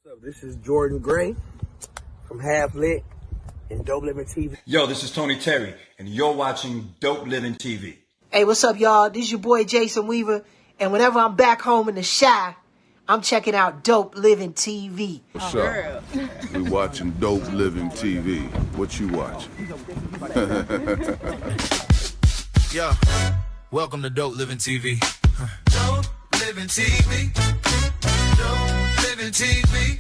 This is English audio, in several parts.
up? This is Jordan Gray from Half Lit and Dope Living TV. Yo, this is Tony Terry, and you're watching Dope Living TV. Hey, what's up, y'all? This is your boy Jason Weaver, and whenever I'm back home in the Chi, I'm checking out Dope Living TV. What's up? We watching Dope Living TV. What you watching? Yo, welcome to Dope Living TV. Dope Living TV. Dope Living TV.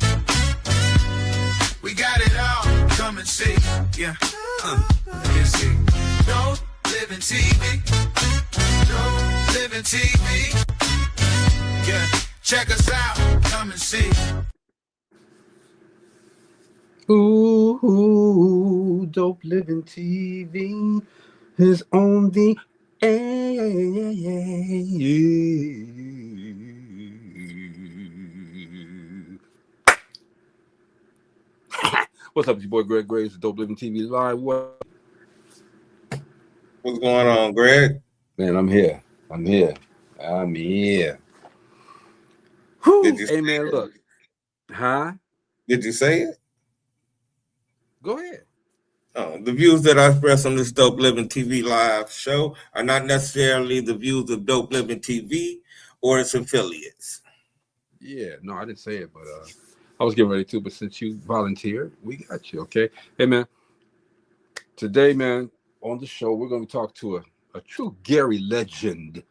We got it all. Come and see. Yeah. You see. Dope Living TV. Dope Living TV. Yeah. Check us out. Come and see. Ooh, Dope Living TV is on the air. What's up, it's your boy Greg Graves, Dope Living TV Live. What's going on, Greg? Man, I'm here. Whew. Did you Hey, man, look. Huh? Did you say it? Go ahead. Oh, the views that I express on this Dope Living TV live show are not necessarily the views of Dope Living TV or its affiliates. Yeah, no, I didn't say it, but I was getting ready to, but since you volunteered, we got you, okay? Hey, man, today, man, on the show, we're going to talk to a true Gary legend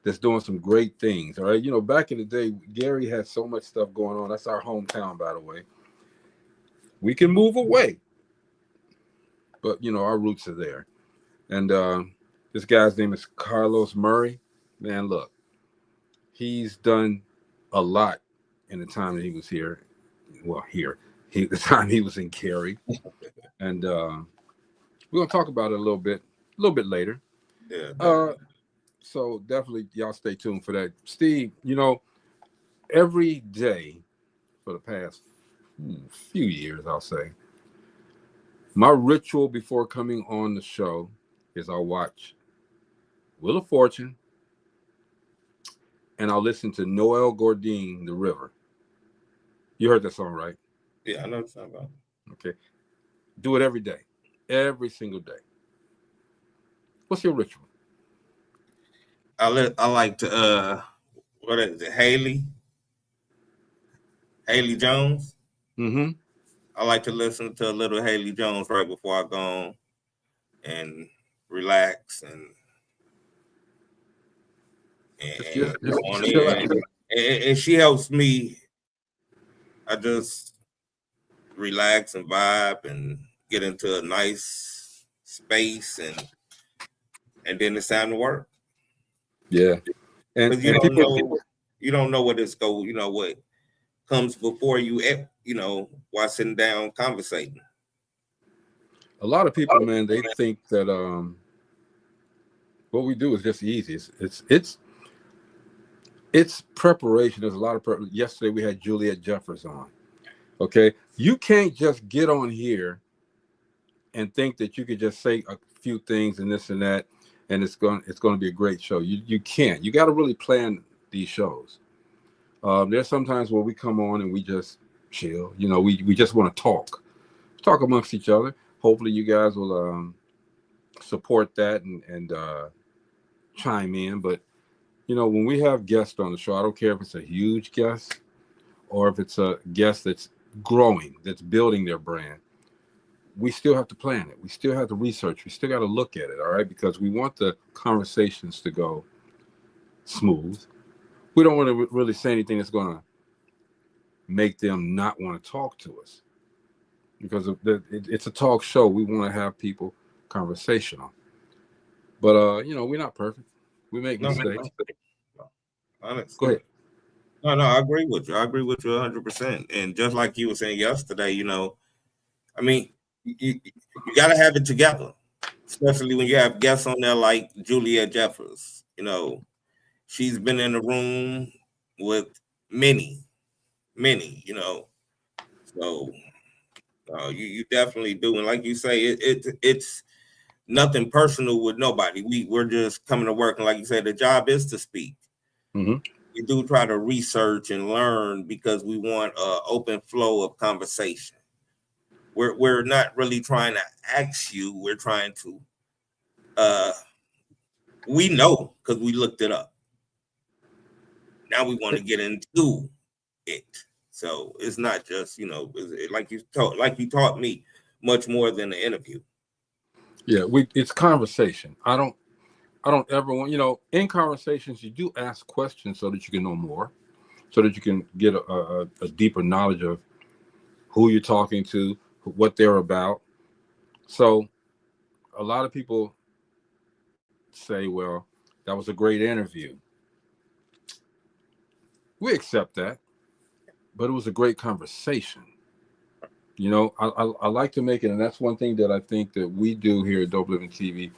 that's doing some great things, all right? You know, back in the day, Gary had so much stuff going on. That's our hometown, by the way. We can move away, but, you know, our roots are there. And this guy's name is Carlos Murray. Man, look, he's done a lot in the time that he was here. Well, the time he was in Cary. And we're going to talk about it a little bit later. Yeah. So definitely y'all stay tuned for that. Steve, you know, every day for the past few years, I'll say, my ritual before coming on the show is I'll watch Wheel of Fortune and I'll listen to Noel Gourdin, The River. You heard that song, right? Yeah, I know what you're talking about. Okay. Do it every day, every single day. What's your ritual? I like to what is it, Haley Jones. Mm-hmm. I like to listen to a little Haley Jones right before I go on and relax and she helps me. I just relax and vibe and get into a nice space and then it's time to work. Yeah. And you don't know what it's go, you know, what comes before you, you know, while sitting down conversating. A lot of people, man, they think that what we do is just easy. It's preparation. There's a lot of preparation. Yesterday we had Juliet Jeffers on. Okay, you can't just get on here and think that you could just say a few things and this and that, and it's going to be a great show. You can't. You got to really plan these shows. There's sometimes where we come on and we just chill. You know, we just want to talk amongst each other. Hopefully, you guys will support that and chime in. But you know, when we have guests on the show, I don't care if it's a huge guest or if it's a guest that's growing, that's building their brand. We still have to plan it. We still have to research. We still got to look at it, all right? Because we want the conversations to go smooth. We don't want to really say anything that's going to make them not want to talk to us. Because it's a talk show. We want to have people conversational. But, you know, we're not perfect. We make mistakes. Honestly. Go ahead. No, I agree with you. I agree with you 100%. And just like you were saying yesterday, you know, I mean, you got to have it together, especially when you have guests on there like Juliet Jeffers. You know, she's been in the room with many, you know. So you definitely do. And like you say, it's nothing personal with nobody. We're just coming to work. And like you said, the job is to speak. Mm-hmm. we do try to research and learn because we want an open flow of conversation. We're not really trying to ask you. We're trying to. We know because we looked it up. Now we want to get into it. So it's not just, like you taught me much more than the interview. Yeah, it's conversation. I don't ever want, in conversations you do ask questions so that you can know more, so that you can get a deeper knowledge of who you're talking to, what they're about. So a lot of people say, well, that was a great interview. We accept that, but it was a great conversation. I like to make it, and that's one thing that I think that we do here at Dope Living TV,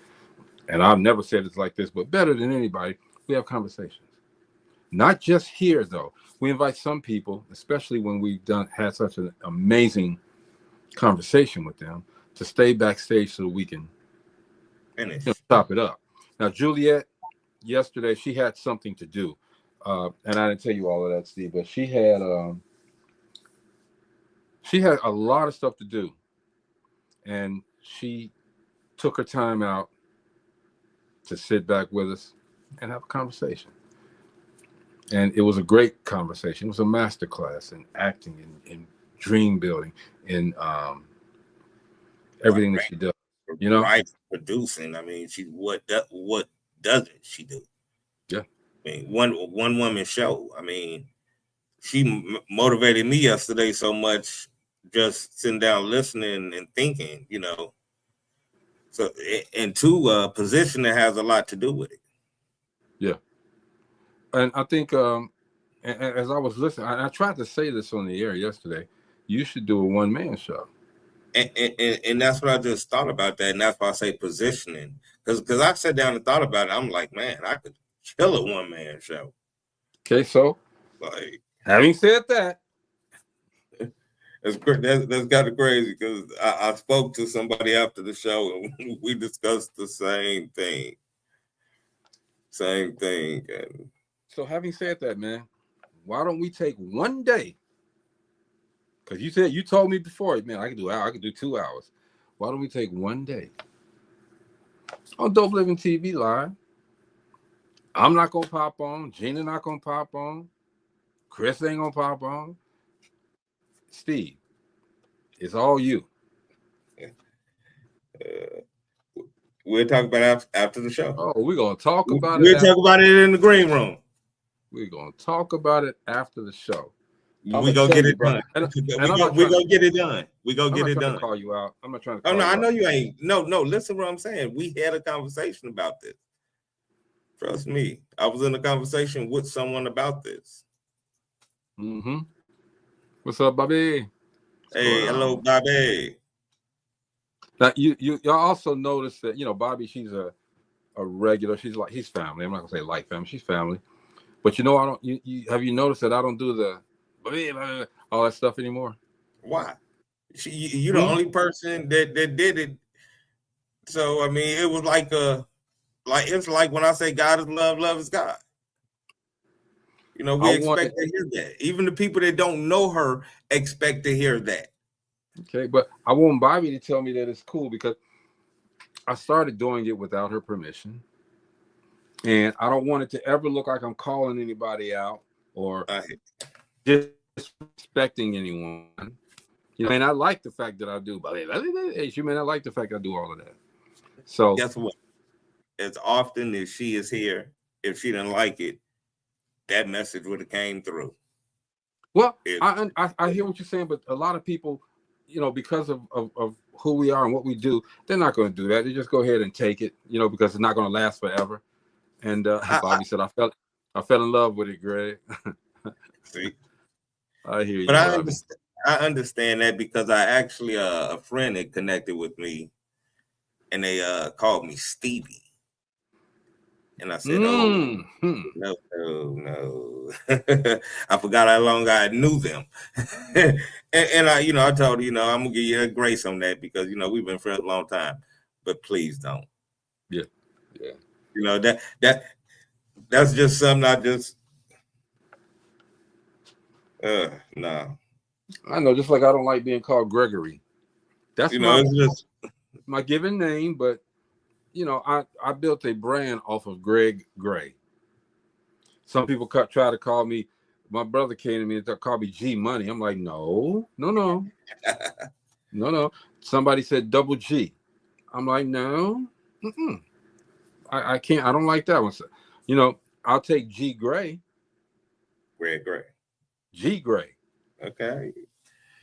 and I've never said it's like this, but better than anybody, we have conversations. Not just here, though. We invite some people, especially when we've had such an amazing conversation with them, to stay backstage so we can finish, top it up. Now, Juliet, yesterday, she had something to do. And I didn't tell you all of that, Steve, but she had a lot of stuff to do. And she took her time out to sit back with us and have a conversation. And it was a great conversation. It was a masterclass in acting and dream building and everything that she does. Right, producing. I mean, what doesn't she do? Yeah. I mean, one woman show. I mean, she motivated me yesterday so much, just sitting down listening and thinking. So, and two, position that has a lot to do with it. Yeah. And I think as I was listening, I tried to say this on the air yesterday, you should do a one-man show. And that's what I just thought about that. And that's why I say positioning. Because I sat down and thought about it. I'm like, man, I could kill a one-man show. Okay, so having said that, that's kind of crazy because I spoke to somebody after the show and we discussed the same thing. And so having said that, man, why don't we take one day? Because you told me before, man, I could do 2 hours. Why don't we take one day on Dope Living TV Live? I'm not gonna pop on. Gina not gonna pop on. Chris ain't gonna pop on. Steve, it's all you. We'll talk about it after the show. Oh, we're gonna talk about it. We'll talk about it in the green room. We're gonna talk about it after the show. We're gonna get it done. We're gonna get it done. We're gonna get it done. To call you out. I'm not trying to call you I out. know you ain't. No, listen what I'm saying. We had a conversation about this. Trust me. I was in a conversation with someone about this. Mm-hmm. What's up, Bobby? Hey, hello, Bobby. Now you also notice that Bobby, she's a regular. He's family. I'm not gonna say like family. She's family. But I don't. Have you noticed that I don't do the all that stuff anymore? Why? You're the only person that did it. So I mean, it was it's like when I say God is love, love is God. We expect to hear that. Even the people that don't know her expect to hear that. Okay, but I want Bobby to tell me that it's cool because I started doing it without her permission. And I don't want it to ever look like I'm calling anybody out or disrespecting anyone. And I like the fact that I do. You may not like the fact I do all of that. So guess what? As often as she is here, if she didn't like it, that message would have came through. Well, I hear what you're saying, but a lot of people, because of who we are and what we do, they're not going to do that. They just go ahead and take it, because it's not going to last forever. And Bobby said, I fell in love with it, Greg. See, I hear you. But I understand that because I actually a friend had connected with me, and they called me Stevie, and I said, no. I forgot how long I knew them, and I told her, I'm gonna give you a grace on that because we've been friends a long time, but please don't. Yeah. That's just something No. I know, just like I don't like being called Gregory. That's You know, it's just my given name, but you know, I built a brand off of Greg Gray. Some people try to call me. My brother came to me and called me G Money. I'm like, no. Somebody said Double G. I'm like, no. I can't. I don't like that one. So, you know, I'll take G Gray. Greg Gray. G Gray. Okay.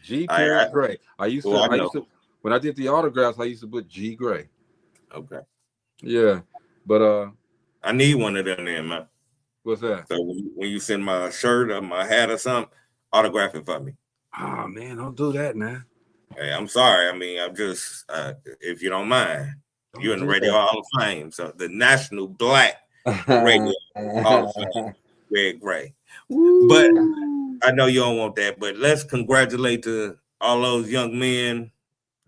G period Gray. I used to when I did the autographs, I used to put G Gray. Okay. Yeah. But I need one of them there, man. What's that? So when you send my shirt or my hat or something, autograph it for me. Oh man, don't do that, man. Hey, I'm sorry. I mean, I'm just if you don't mind, you're in the Radio Hall of Fame. So the National Black Radio Hall of Fame, Greg Gray. But I know you don't want that, but let's congratulate all those young men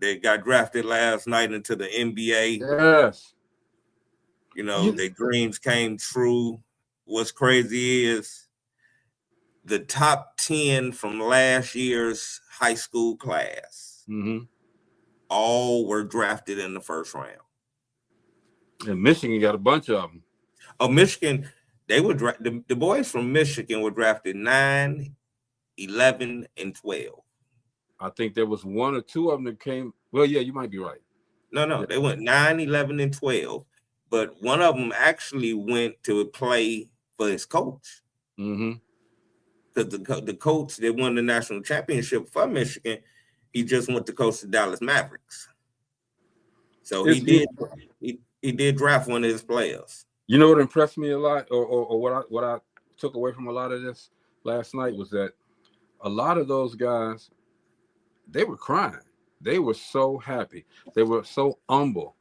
that got drafted last night into the NBA. Yes. You know, their dreams came true. What's crazy is the top 10 from last year's high school class all were drafted in the first round. And Michigan got a bunch of them. Oh, Michigan, they were the boys from Michigan were drafted 9, 11, and 12. I think there was one or two of them that came. Well, yeah, you might be right. No, they went 9, 11, and 12. But one of them actually went to play for his coach. Because the coach that won the national championship for Michigan, he just went to coach the Dallas Mavericks. So he did draft one of his players. You know what impressed me a lot, or what I took away from a lot of this last night was that a lot of those guys, they were crying. They were so happy. They were so humble.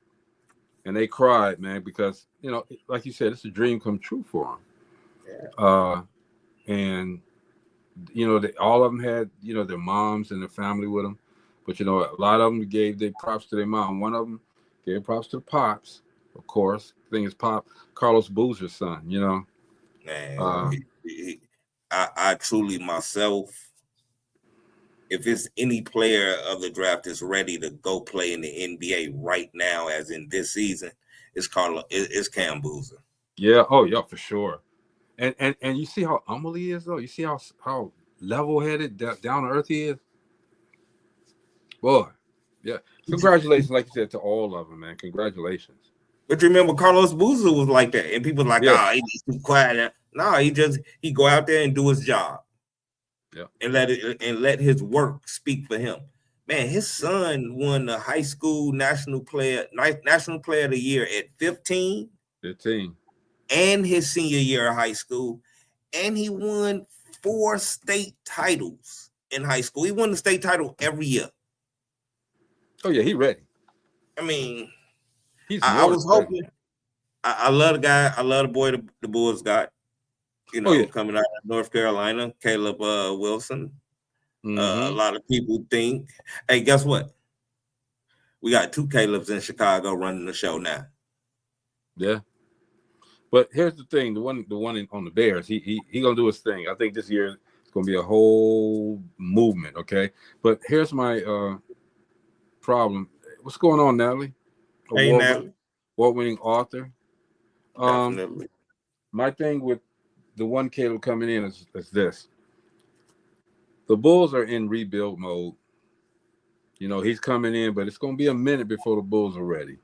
And they cried, man, because, you know, like you said, it's a dream come true for them. Yeah. And, you know, all of them had, you know, their moms and their family with them. But, you know, a lot of them gave their props to their mom. One of them gave props to the pops, of course. The thing is Carlos Boozer's son, you know. Man, I truly myself, if it's any player of the draft that's ready to go play in the NBA right now, as in this season, it's Cam Boozer. Yeah, oh yeah, for sure. And you see how humble he is, though. You see how level-headed, down to earth he is. Boy, yeah. Congratulations, like you said, to all of them, man. Congratulations. But remember, Carlos Boozer was like that, and people were like, he's too quiet. No, he go out there and do his job. Yeah. And let his work speak for him. Man, his son won the high school national player of the year at 15. 15. And his senior year of high school. And he won 4 state titles in high school. He won the state title every year. Oh, yeah, he ready. I mean, I was hoping. I love the guy. I love the boy the Bulls got. You know, coming out of North Carolina, Caleb Wilson. A lot of people think, hey, guess what? We got 2 Calebs in Chicago running the show now. Yeah. But here's the thing: the one on the Bears, he gonna do his thing. I think this year it's gonna be a whole movement. Okay, but here's my problem. What's going on, Natalie? Natalie. Award-winning author. Definitely. My thing with the one Caleb coming in is this. The Bulls are in rebuild mode. You know, he's coming in, but it's going to be a minute before the Bulls are ready.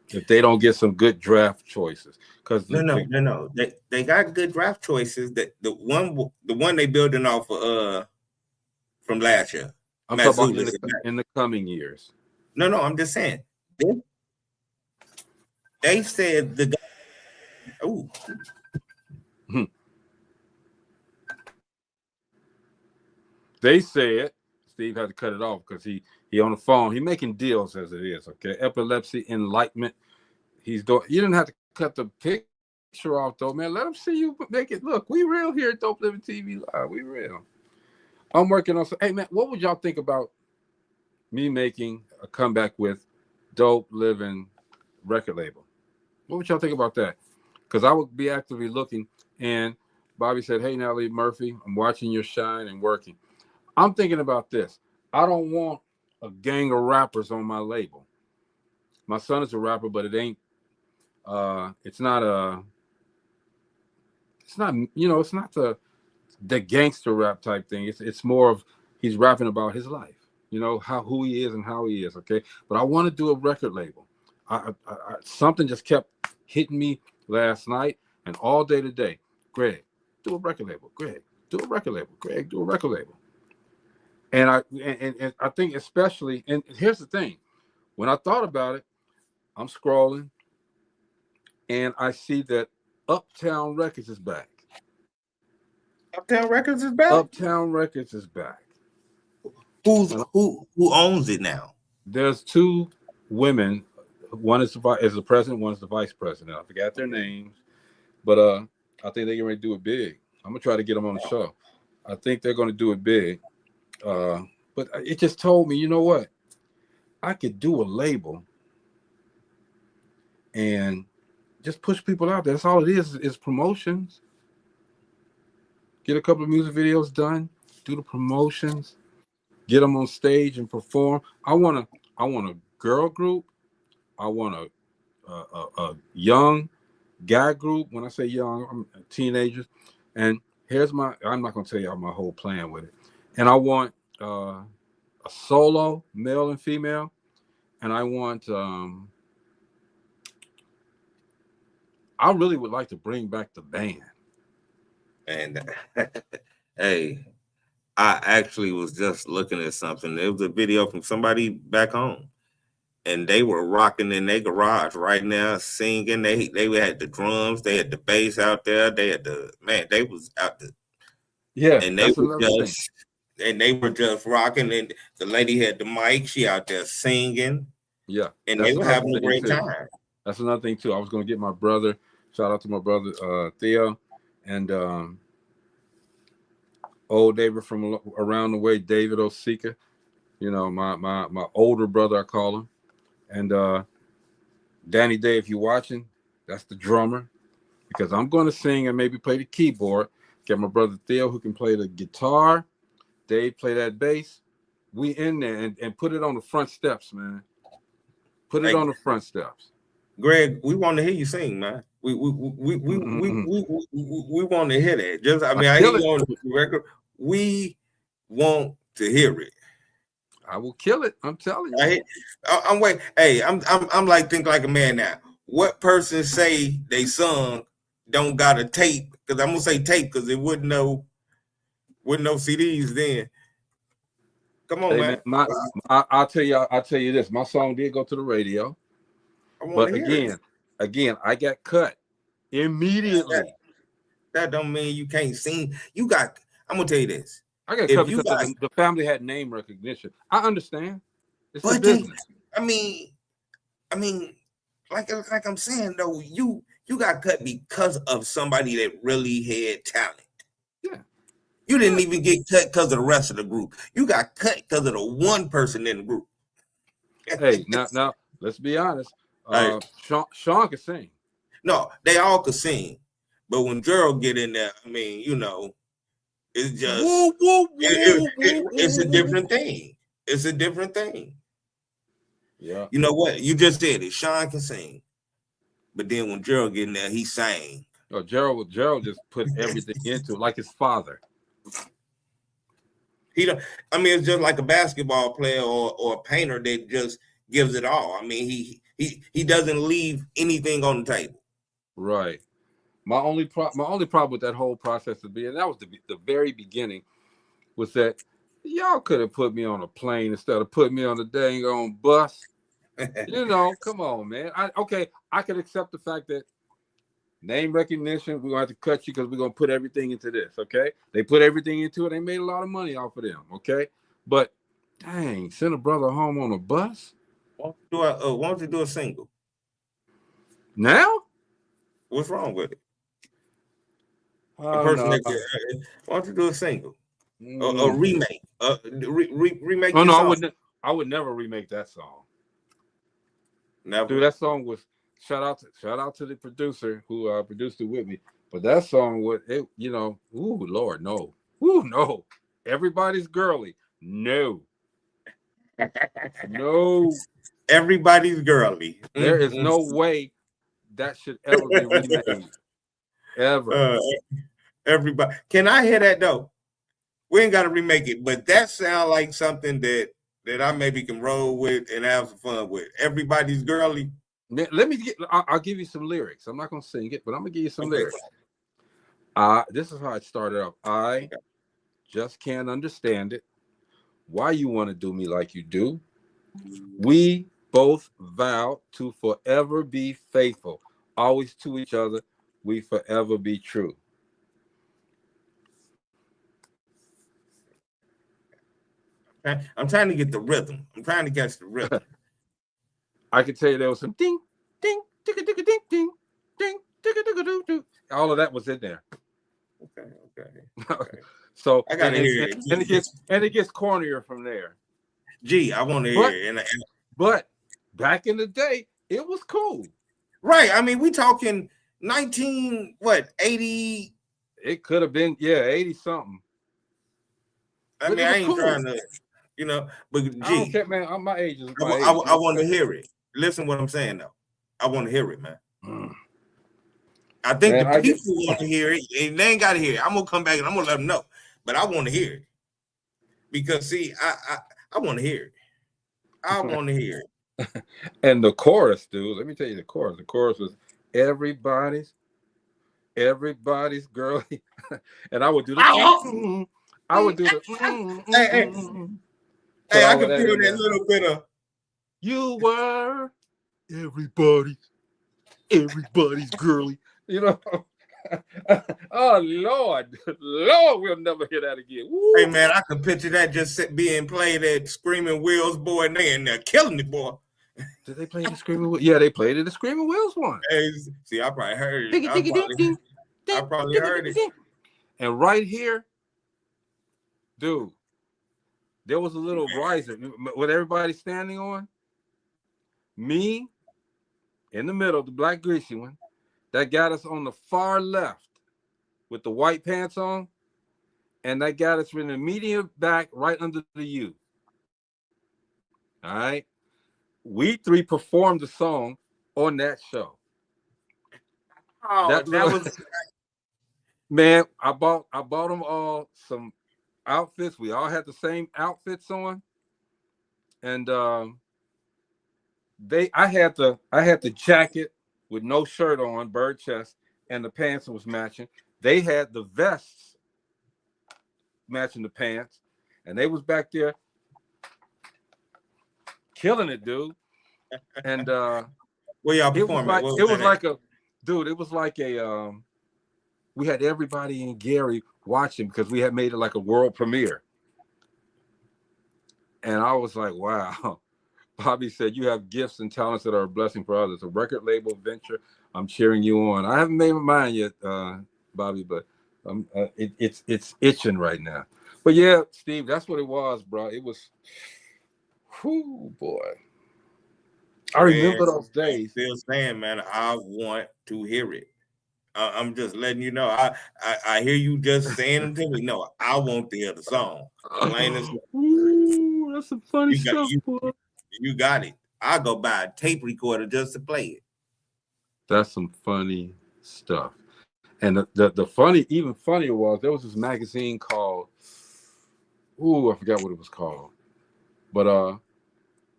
If they don't get some good draft choices. No. They got good draft choices. That the one they building off from last year. I'm talking about in the coming years. No, I'm just saying. They said the guy. Oh. They said Steve had to cut it off because he on the phone. He making deals as it is. Okay, epilepsy, enlightenment. He's doing. You didn't have to cut the picture off though, man. Let him see you make it look. We real here at Dope Living TV Live. We real. I'm working on. Hey man, what would y'all think about me making a comeback with Dope Living record label? What would y'all think about that? Because I would be actively looking, and Bobby said, "Hey, Natalie Murphy, I'm watching your shine and working." I'm thinking about this. I don't want a gang of rappers on my label. My son is a rapper, but it ain't. It's not a. It's not. It's not the gangster rap type thing. It's more of he's rapping about his life. Who he is and how he is. Okay, but I want to do a record label. Something just kept hitting me last night and all day today. Greg, do a record label. Greg, do a record label. Greg, do a record label. And I think especially, and here's the thing, when I thought about it, I'm scrolling and I see that Uptown Records is back. Uptown Records is back. Uptown Records is back. Who owns it now? There's two women. One is the president, one is the vice president. I forgot their names, but I think they're going to do it big. I'm gonna try to get them on the show. I think they're going to do it big. But it just told me, you know what? I could do a label and just push people out there. That's all it is promotions. Get a couple of music videos done, do the promotions, get them on stage and perform. I want a girl group. I want a young guy group. When I say young, I'm teenagers. And I'm not going to tell you my whole plan with it. And I want a solo, male and female. And I want, I really would like to bring back the band. And hey, I actually was just looking at something. There was a video from somebody back home, and they were rocking in their garage right now, singing. They had the drums, they had the bass out there, they had they was out there. Yeah, and they were just rocking. And the lady had the mic, she out there singing. Yeah, and they were having a great time. That's another thing too. I was going to get my brother. Shout out to my brother Theo and old neighbor from around the way, David Osika. My older brother, I call him. And Danny Day, if you're watching, that's the drummer. Because I'm going to sing and maybe play the keyboard. Get my brother Theo who can play the guitar. Dave play that bass. We in there and put it on the front steps, man. Put it on the front steps. Greg, we want to hear you sing, man. We want to hear that. I hear you on the record. We want to hear it. I will kill it. I'm telling you. I'm waiting. Hey, I'm like think like a man now. What person say they sung don't got a tape? Because I'm gonna say tape because it wouldn't know CDs then. Come on, hey, man. I'll tell you this. My song did go to the radio. But again, I got cut immediately. That don't mean you can't sing. I'm gonna tell you this. I got cut because the family had name recognition. I understand. It's the business. I mean, like I'm saying though, you got cut because of somebody that really had talent. Yeah. You didn't even get cut because of the rest of the group. You got cut because of the one person in the group. Hey, now let's be honest. Sean can sing. No, they all could sing, but when Gerald get in there, I mean, it's just it's a different thing. It's a different thing. Yeah. You know what? You just said it. Sean can sing, but then when Gerald get in there, he sang. Oh, Gerald just put everything into it, like his father. It's just like a basketball player or a painter that just gives it all. I mean, he doesn't leave anything on the table. Right. My only problem with that whole process and that was the very beginning, was that y'all could have put me on a plane instead of putting me on the dang on bus. Come on, man. I could accept the fact that name recognition, we're gonna have to cut you because we're gonna put everything into this. Okay, they put everything into it. They made a lot of money off of them. Okay, but dang, send a brother home on a bus. Why don't you do a single now? What's wrong with it? Why don't you do a single? A remake? Remake? Oh no, I would never remake that song. Never. Dude, that song was shout out to the producer who produced it with me. But that song would it, you know, ooh Lord, no. Ooh, no. Everybody's girly. No. No. Everybody's girly. There is no way that should ever be remade. Ever. Everybody. Can I hear that though? We ain't got to remake it, but that sounds like something that I maybe can roll with and have some fun with. Everybody's girly. Let me get. I'll give you some lyrics. I'm not gonna sing it, but I'm gonna give you some lyrics. This is how it started off. I just can't understand it. Why you want to do me like you do? We both vow to forever be faithful, always to each other. We forever be true. I'm trying to get the rhythm. I'm trying to catch the rhythm. I can tell you there was some ding, ding, ding, ding, ding, ding, ding, ding, ding, ding. All of that was in there. Okay. So I gotta hear it. And it gets cornier from there. Gee, I want to hear it. But back in the day, it was cool. Right. I mean, we talking 80. It could have been 80 something. I mean, I ain't cool. Trying to, but gee, I don't care, man. My age is my age. I want to hear it. Listen what I'm saying though. I want to hear it, man. I think the people want to hear it, and they ain't got to hear it. I'm gonna come back and I'm gonna let them know, but I want to hear it because see, I want to hear it. I want to hear it. And the chorus, dude. Let me tell you the chorus. The chorus was everybody's girly, and I would do the. I would do the. Hey, I can feel that little bit of. You were everybody's girly. Oh Lord, we'll never hear that again. Woo. Hey man, I can picture that just being played at Screaming Wheels, boy, and they're killing it, boy. Did they play the Screaming Wheels? Yeah, they played it. The Screaming Wheels one. Hey, see, I probably heard it. I probably heard it. And right here, dude, there was a little riser with everybody standing on. Me in the middle, the black greasy one, that got us on the far left with the white pants on, and that got us in the medium back right under the U. All right. We three performed the song on that show. Oh, that was man. I bought them all some outfits. We all had the same outfits on, and I had the jacket with no shirt on, bird chest, and the pants was matching. They had the vests matching the pants, and they was back there killing it, dude. And where y'all performing? It was like a we had everybody in Gary watching because we had made it like a world premiere. And I was like, wow. Bobby said, you have gifts and talents that are a blessing for others. A record label venture. I'm cheering you on. I haven't made my mind yet, Bobby, but it's itching right now. But yeah, Steve, that's what it was, bro. It was, whoo, boy. I remember those days. Still saying, man, I want to hear it. I'm just letting you know. I hear you just saying it to me. No, I want to hear the song. Plain as ooh, that's some funny stuff, boy. You got it. I'll go buy a tape recorder just to play it. That's some funny stuff. And the even funnier was there was this magazine called, I forgot what it was called. But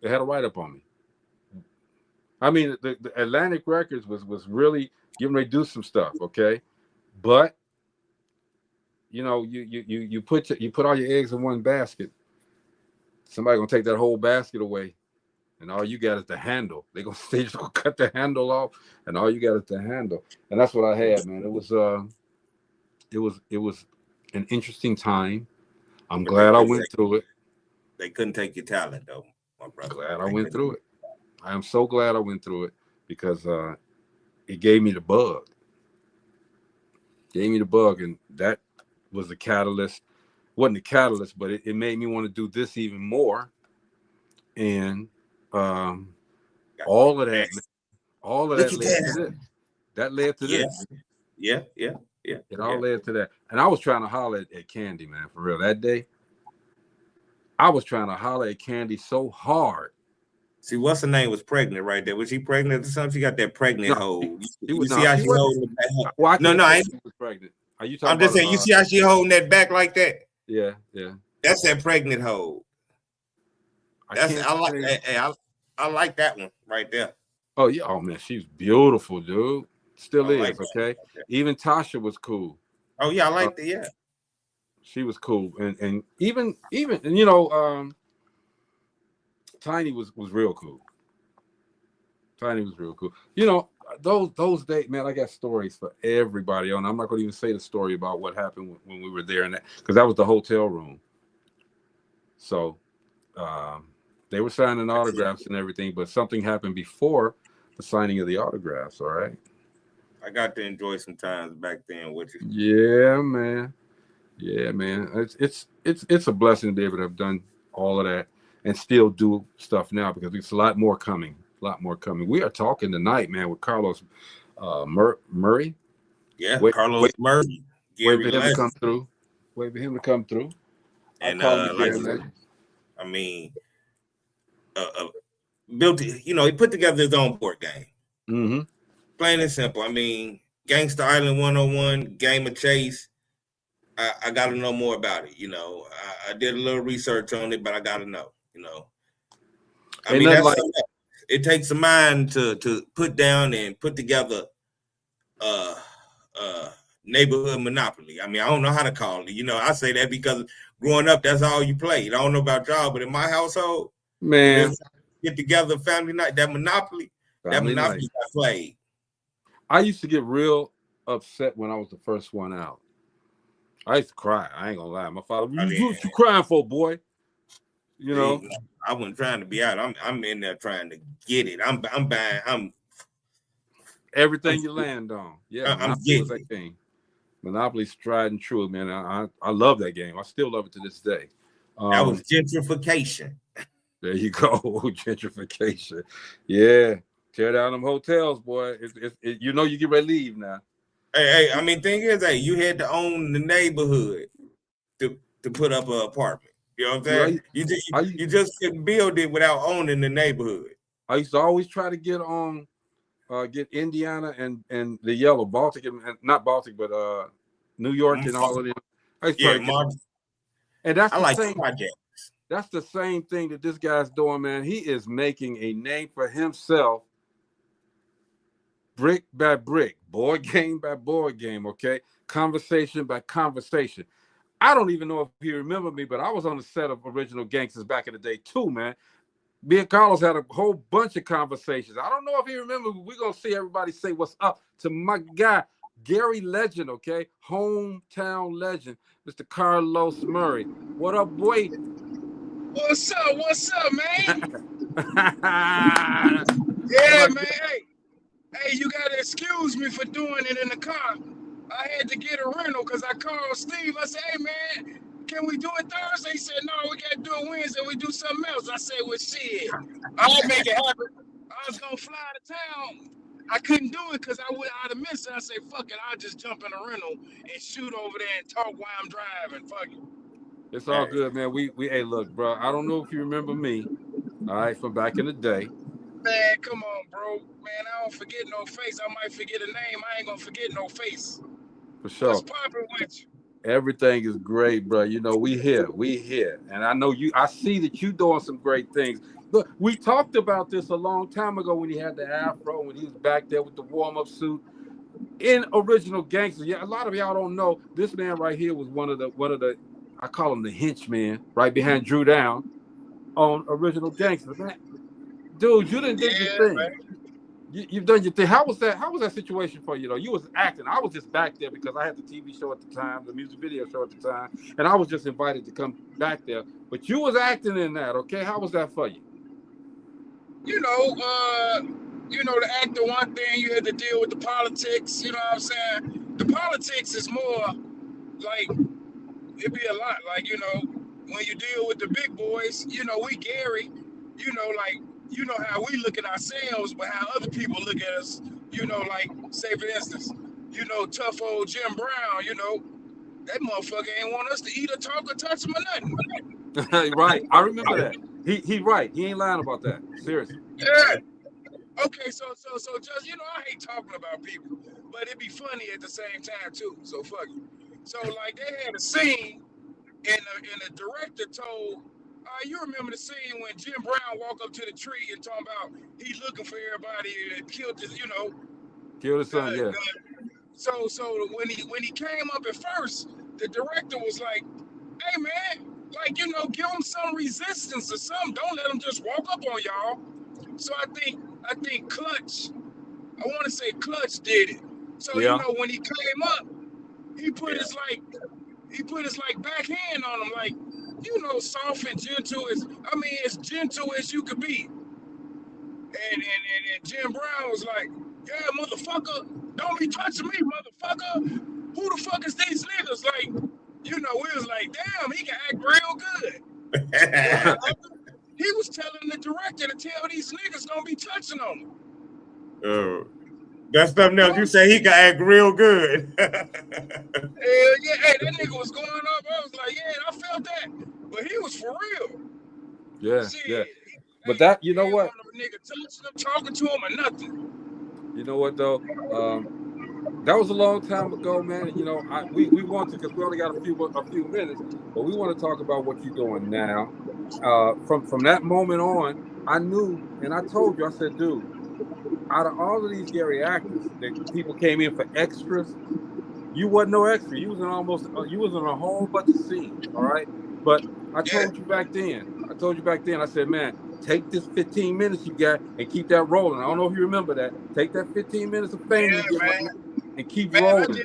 it had a write-up on me. I mean, the Atlantic Records was really getting ready to do some stuff, okay? But you put all your eggs in one basket. Somebody gonna take that whole basket away, and all you got is the handle. They just gonna cut the handle off, and all you got is the handle. And that's what I had, man. It was an interesting time. I'm glad I went through it. They couldn't take your talent, though, my brother. Glad I went through it. I am so glad I went through it because it gave me the bug. And that was the catalyst. Wasn't the catalyst, but it made me want to do this even more. And all of that led to this. That led to this. Yeah. It all led to that. And I was trying to holler at Candy, man, for real. That day, I was trying to holler at Candy so hard. See, what's her name was pregnant right there. Was she pregnant or something? She got that pregnant hold. You see how she holding it back? Well, I ain't. She was pregnant. Are you talking I'm just about, saying, you see how she holding that back like that? Yeah. That's that pregnant hold. I like that one right there. Oh yeah, oh man, she's beautiful, dude. Still is, like okay. Even Tasha was cool. Oh yeah, I like that. Yeah, she was cool, and even Tiny was real cool. Tiny was real cool. Those days, man. I got stories for everybody on. I'm not going to even say the story about what happened when we were there, and that because that was the hotel room. So they were signing autographs and everything, but something happened before the signing of the autographs. All right. I got to enjoy some times back then with you. Yeah, man. It's a blessing to be able to have done all of that and still do stuff now because there's a lot more coming. We are talking tonight, man, with Carlos Murray. Yeah, Carlos Murray. Wait for him to come through. And built. He put together his own board game. Mm-hmm. Plain and simple. I mean, Gangsta Island 101, Game of Chase. I got to know more about it. I did a little research on it, but I got to know. I mean, that's it takes a mind to put down and put together neighborhood monopoly. I mean, I don't know how to call it. I say that because growing up, that's all you played. I don't know about y'all, but in my household, man, get together family night, that monopoly got played. I used to get real upset when I was the first one out. I used to cry. I ain't gonna lie. My father, what you crying for, boy? I wasn't trying to be out. I'm in there trying to get it. I'm buying. Everything you land on. Yeah, I'm getting that game. Monopoly's tried and true, man. I love that game. I still love it to this day. That was gentrification. There you go, gentrification. Yeah, tear down them hotels, boy. You get ready to leave now. Hey, I mean, thing is, you had to own the neighborhood to put up an apartment. You know what I'm saying? You just couldn't build it without owning the neighborhood. I used to always try to get Indiana and the yellow Baltic, and not Baltic, but New York and all of them. I used to try to get, and that's the same project. That's the same thing that this guy's doing, man. He is making a name for himself, brick by brick, board game by board game, okay? Conversation by conversation. I don't even know if you remember me, but I was on the set of Original Gangsters back in the day too, man. Me and Carlos had a whole bunch of conversations. I don't know if you remember, but we're going to see everybody say what's up to my guy, Gary Legend, okay? Hometown legend, Mr. Carlos Murray. What up, boy? What's up, man? Yeah, man. Hey, you got to excuse me for doing it in the car. I had to get a rental because I called Steve. I said, hey, man, can we do it Thursday? He said, no, we got to do it Wednesday. We do something else. I said, well, shit, I'll make it happen. I was going to fly to town. I couldn't do it because I'd have missed it. I said, fuck it, I'll just jump in a rental and shoot over there and talk while I'm driving. Fuck it. It's all good, man. Hey, look, bro, I don't know if you remember me, all right, from back in the day. Man, come on, bro. Man, I don't forget no face. I might forget a name. I ain't going to forget no face. For sure. What's poppin' with you? Everything is great, bro. We here. And I know I see that you doing some great things. Look, we talked about this a long time ago when he had the afro, when he was back there with the warm-up suit in Original Gangsters. Yeah, a lot of y'all don't know this man right here was one of the I call him the henchman, right behind Drew Down on Original Gangsters. Man, dude, you didn't do your thing. You've done your thing. How was that situation for you, though? You was acting. I was just back there because I had the TV show at the time, the music video show at the time, and I was just invited to come back there. But you was acting in that, okay? How was that for you? The acting one thing, you had to deal with the politics, you know what I'm saying? The politics is more like, it'd be a lot, like, when you deal with the big boys, we Gary, how we look at ourselves, but how other people look at us, like, say for instance, you know, tough old Jim Brown, you know, that motherfucker ain't want us to eat or talk or touch him or nothing. Right. I remember that. He right. He ain't lying about that. Seriously. Yeah. Okay, so just, you know, I hate talking about people, but it'd be funny at the same time too. So fuck it. So like they had a scene, and the director told, you remember the scene when Jim Brown walked up to the tree and talking about he looking for everybody and killed his, you know, Kill his son. Yeah. So when he came up at first, the director was like, "Hey man, like, you know, give him some resistance or something. Don't let him just walk up on y'all." So I think Clutch, I want to say Clutch did it. So Yeah. you know, when he came up, he put his backhand on him, like, you know, soft and gentle as gentle as you could be. And Jim Brown was like, "Yeah, motherfucker, don't be touching me, motherfucker. Who the fuck is these niggas?" Like, you know, we was like, damn, he can act real good. He was telling the director to tell these niggas don't be touching on him. That's something else. You say he can act real good. Hell yeah, hey, that nigga was going up. I was like, yeah, I felt that, but he was for real. Yeah. Shit, Yeah. But that, you know what? Nigga touching him, talking to him, or nothing. You know what though? That was a long time ago, man. You know, we want to, because we only got a few minutes, but we want to talk about what you're doing now. From that moment on, I knew, and I told you, I said, dude, out of all of these Gary actors that people came in for extras, you wasn't no extra. You was in a whole bunch of scenes, all right? But I told you back then, I said, man, take this 15 minutes you got and keep that rolling. I don't know if you remember that. Take that 15 minutes of fame and keep rolling.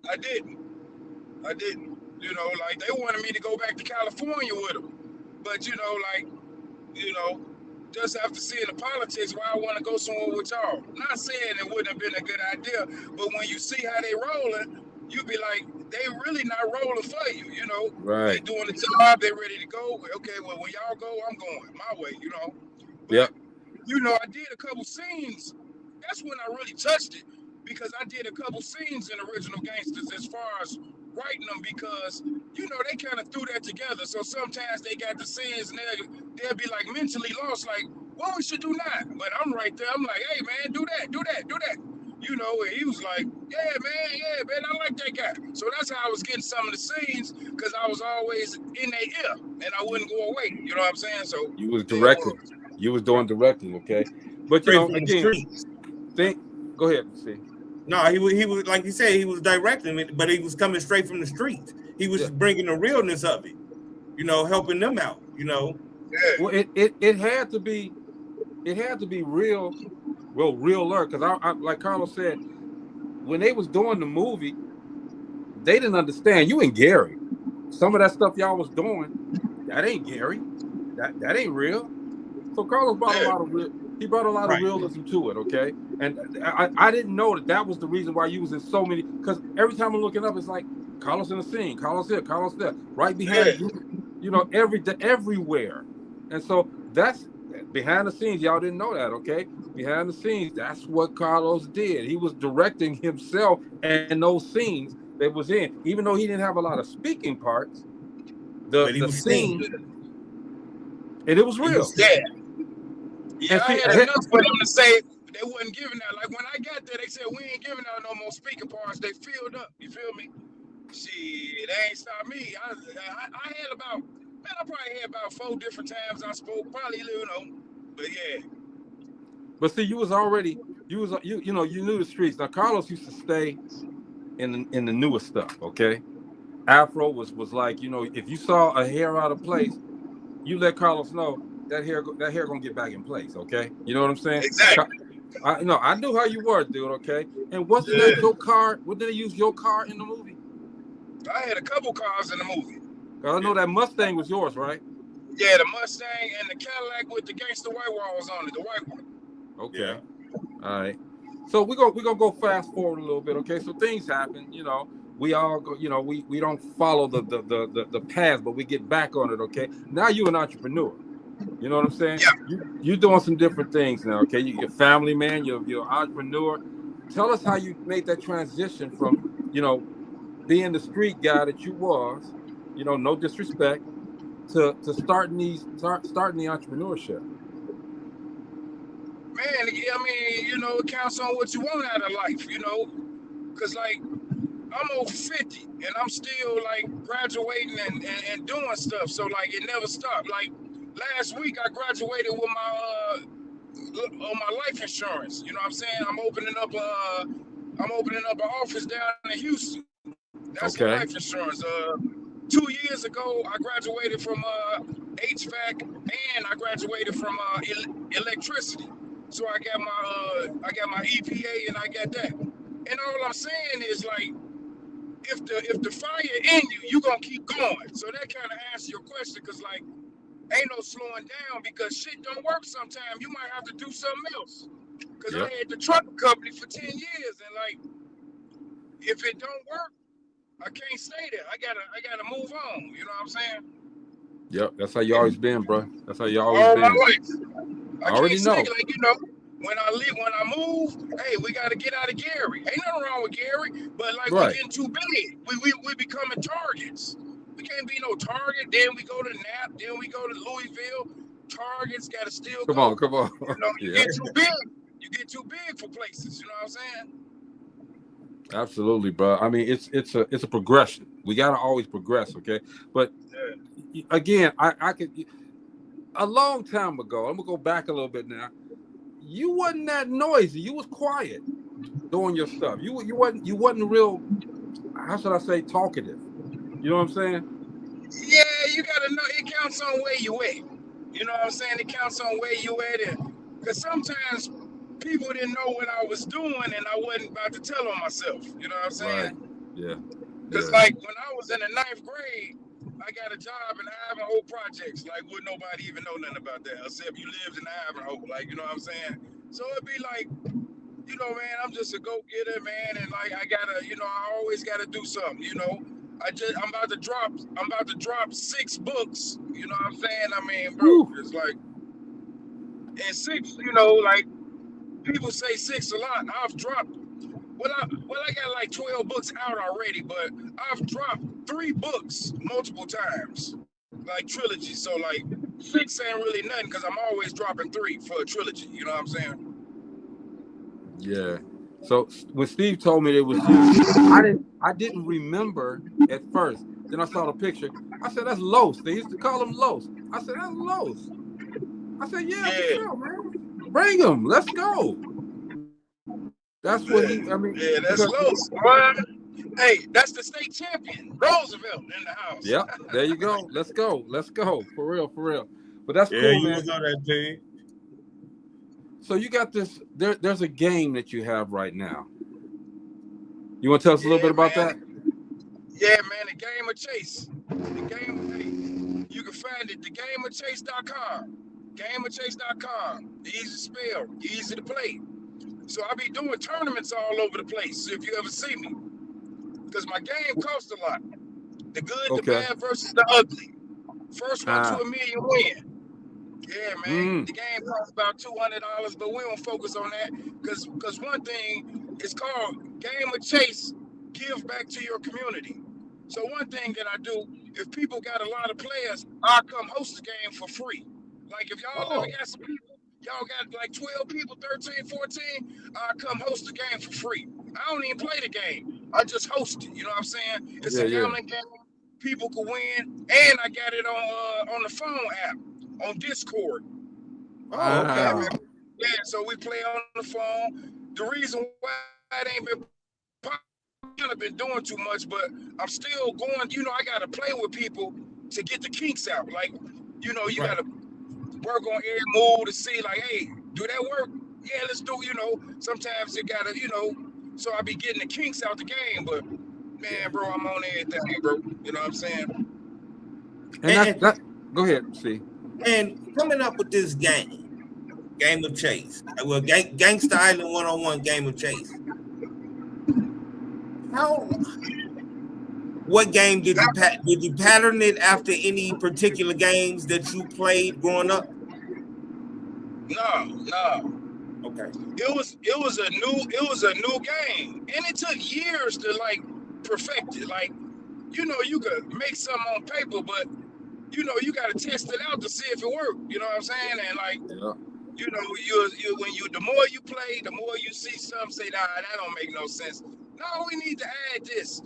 I didn't. You know, like, they wanted me to go back to California with them. But, you know, like, you know, just after seeing the politics, why I want to go somewhere with y'all. Not saying it wouldn't have been a good idea, but when you see how they rolling, you be like, they really not rolling for you, you know? Right. They doing the job, they ready to go. Okay, well, when y'all go, I'm going my way, you know? But, yep. You know, I did a couple scenes. That's when I really touched it, because I did a couple scenes in Original Gangsters as far as writing them, because, you know, they kind of threw that together. So sometimes they got the scenes and they'll be like mentally lost, like, what we should do now? But I'm right there. I'm like, hey, man, do that. You know, and he was like, yeah, man, I like that guy. So that's how I was getting some of the scenes, because I was always in their ear and I wouldn't go away. You know what I'm saying? So you was directing. You was doing directing, okay? But, you know, again, go ahead, see. No, he was like you said, he was directing it, but he was coming straight from the streets. He was bringing the realness of it, you know, helping them out, you know. Well, it had to be real, realer, because I like Carlos said, when they was doing the movie, they didn't understand. You and Gary, some of that stuff y'all was doing, that ain't Gary, that ain't real. So Carlos brought a lot of real. He brought a lot of realism to it, okay? And I didn't know that was the reason why you was in so many, because every time I'm looking up, it's like Carlos in the scene, Carlos here, Carlos there, right behind you, you know, everywhere. And so that's behind the scenes. Y'all didn't know that, okay? Behind the scenes, that's what Carlos did. He was directing himself and those scenes that was in, even though he didn't have a lot of speaking parts. The scene, and it was real. Yeah, I had enough for them to say they wasn't giving out. Like, when I got there, they said, we ain't giving out no more speaking parts. They filled up. You feel me? Shit, they ain't stopped me. I had about, man, I probably had about 4 different times I spoke. Probably, you know, but yeah. But see, you knew the streets. Now, Carlos used to stay in the newer stuff, okay? Afro was like, you know, if you saw a hair out of place, you let Carlos know that hair gonna get back in place, okay? You know what I'm saying? Exactly. I knew how you were, dude, okay? And wasn't that your car? What, did they use your car in the movie? I had a couple cars in the movie. I know that Mustang was yours, right? Yeah, the Mustang and the Cadillac with the gangster white walls on it, the white one. Okay. All right. So we're gonna go fast forward a little bit, okay? So things happen, you know. We all go, you know, we don't follow the path, but we get back on it, okay? Now you're an entrepreneur. You know what I'm saying? Yeah. You're doing some different things now, okay? You're a family man, you're an entrepreneur. tell us how you made that transition from, being the street guy that you was, no disrespect, to starting the entrepreneurship. Man, I mean, it counts on what you want out of life, because like I'm over 50 and I'm still like graduating and doing stuff. So like it never stopped. Like last week I graduated with my on my life insurance. You know what I'm saying? I'm opening up an office down in Houston. That's the life insurance. 2 years ago I graduated from HVAC and I graduated from electricity. So I got my EPA and I got that. And all I'm saying is like, if the fire in you gonna keep going. So that kind of answers your question, because like, ain't no slowing down, because shit don't work sometimes. You might have to do something else. Because I had the truck company for 10 years, and like, if it don't work, I can't stay there. I gotta move on. You know what I'm saying? Yep, that's how you always been, bro. That's how you always All been. my life. I already can't know. say, like, when I move, hey, we got to get out of Gary. Ain't nothing wrong with Gary, but like, we're getting too big. We becoming targets. We can't be no target. Then we go to Nap. Then we go to Louisville. Targets got to still go. Come on. You get too big. You get too big for places. You know what I'm saying? Absolutely, bro. I mean, it's a progression. We got to always progress, okay? But again, I could, a long time ago, I'm gonna go back a little bit now. You wasn't that noisy. You was quiet doing your stuff. You wasn't real, how should I say, talkative. You know what I'm saying? Yeah, you gotta know, it counts on where you at. You know what I'm saying? It counts on where you at, because sometimes people didn't know what I was doing, and I wasn't about to tell on myself. You know what I'm saying? Right. Yeah. Because like when I was in the 9th grade, I got a job in Ivanhoe Projects. Like, would nobody even know nothing about that, except you lived in Ivanhoe. Like, you know what I'm saying? So it'd be like, man, I'm just a go-getter, man, and like I gotta, I always gotta do something. I'm about to drop 6 books. You know what I'm saying? I mean, bro, it's like, and 6, like people say 6 a lot. I've dropped. Well, I got like 12 books out already, but I've dropped 3 books multiple times, like trilogy. So like 6 ain't really nothing, because I'm always dropping 3 for a trilogy. You know what I'm saying? Yeah. So when Steve told me it was you, I didn't remember at first. Then I saw the picture. I said, "That's Los." They used to call him Los. I said, "That's Los." I said, "Yeah, for sure, man. Bring him. Let's go." That's what yeah, that's Los. Hey, that's the state champion, Roosevelt, in the house. Yep, there you go. Let's go. For real. But that's cool, you man. was on that team. So you got this. There's a game that you have right now. You want to tell us a little bit about that? Yeah, man, the Game of Chase. You can find it, thegameofchase.com. Gameofchase.com. Easy to spell, easy to play. So I be doing tournaments all over the place, if you ever see me. Because my game costs a lot. The good, the bad versus the ugly. First one to $1 million win. Yeah, man. The game costs about $200, but we don't focus on that. Because one thing is called Game of Chase, give back to your community. So one thing that I do, if people got a lot of players, I'll come host the game for free. Like if y'all ever got some people, y'all got like 12 people, 13, 14, I'll come host the game for free. I don't even play the game. I just host it. You know what I'm saying? It's a gambling game. People can win. And I got it on the phone app, on Discord. Oh, okay. Yeah, so we play on the phone. The reason why it ain't been I've been doing too much, but I'm still going, I gotta play with people to get the kinks out. Like, you gotta work on every move to see, like, hey, do that work? Yeah, let's do, sometimes you gotta, so I be getting the kinks out the game, but man, bro, I'm on everything, bro. You know what I'm saying? And go ahead, see. And coming up with this Game of Chase. Well, Gangsta Island 101 Game of Chase. What game did you pattern it after any particular games that you played growing up? No. Okay. It was a new game, and it took years to like perfect it. Like, you know, you could make something on paper, but you know, you got to test it out to see if it worked. You know what I'm saying? And like, Yeah. you know, the more you play, the more you see some say, nah, that don't make no sense. No, we need to add this.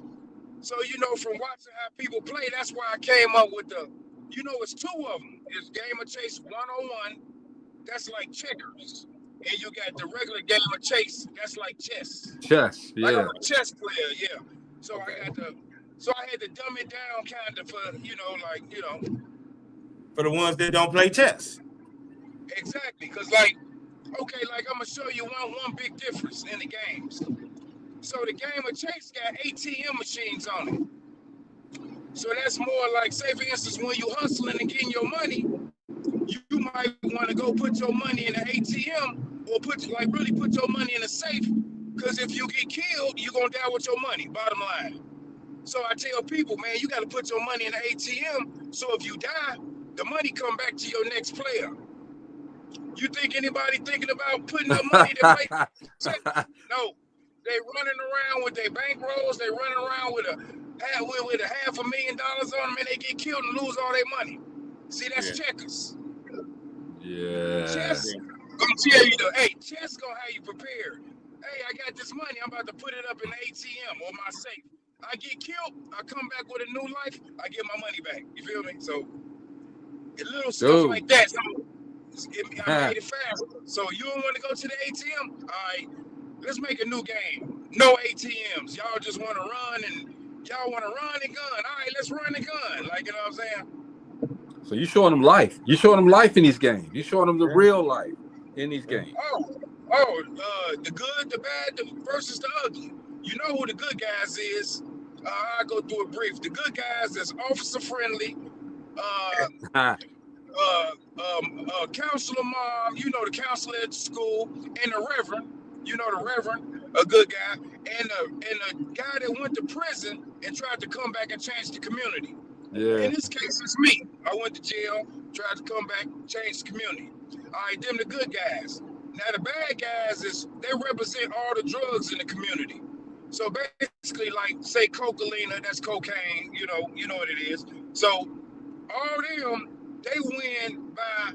So, you know, from watching how people play, that's why I came up with you know, it's two of them. It's Game of Chase 101, that's like checkers. And you got the regular Game of Chase, that's like chess. Chess. Like I'm Yeah. a chess player, yeah. So Okay. I had to dumb it down kind of for, you know, like, you know. For the ones that don't play chess. Exactly, because like, okay, like I'm gonna show you one big difference in the games. So the Game of Chase got ATM machines on it. So that's more like, say for instance, when you hustling and getting your money, you might want to go put your money in an ATM or really put your money in a safe. Because if you get killed, you're gonna die with your money, bottom line. So I tell people, man, you gotta put your money in the ATM. So if you die, the money come back to your next player. You think anybody thinking about putting up money to play chess? No. They running around with their bankrolls. They running around with a $500,000 on them, and they get killed and lose all their money. See, that's checkers. Yeah. Chess gonna tell you chess gonna have you prepared. Hey, I got this money. I'm about to put it up in the ATM or my safe. I get killed. I come back with a new life. I get my money back. You feel me? So little stuff like that. So, I made it fast. So you don't want to go to the ATM? All right. Let's make a new game. No ATMs. Y'all just want to run and gun. All right, let's run and gun. Like, you know what I'm saying? So you showing them life. You showing them life in these games. You showing them the real life in these games. The good, the bad, versus the ugly. You know who the good guys is. I'll go through it brief. The good guys is officer friendly. Counselor mom, you know, the counselor at the school, and the reverend, you know, the reverend, a good guy, and a guy that went to prison and tried to come back and change the community. Yeah. In this case, it's me. I went to jail, tried to come back, change the community. All right, them the good guys. Now the bad guys they represent all the drugs in the community. So basically, like, say cocaine, that's cocaine, you know what it is. So all them, they win by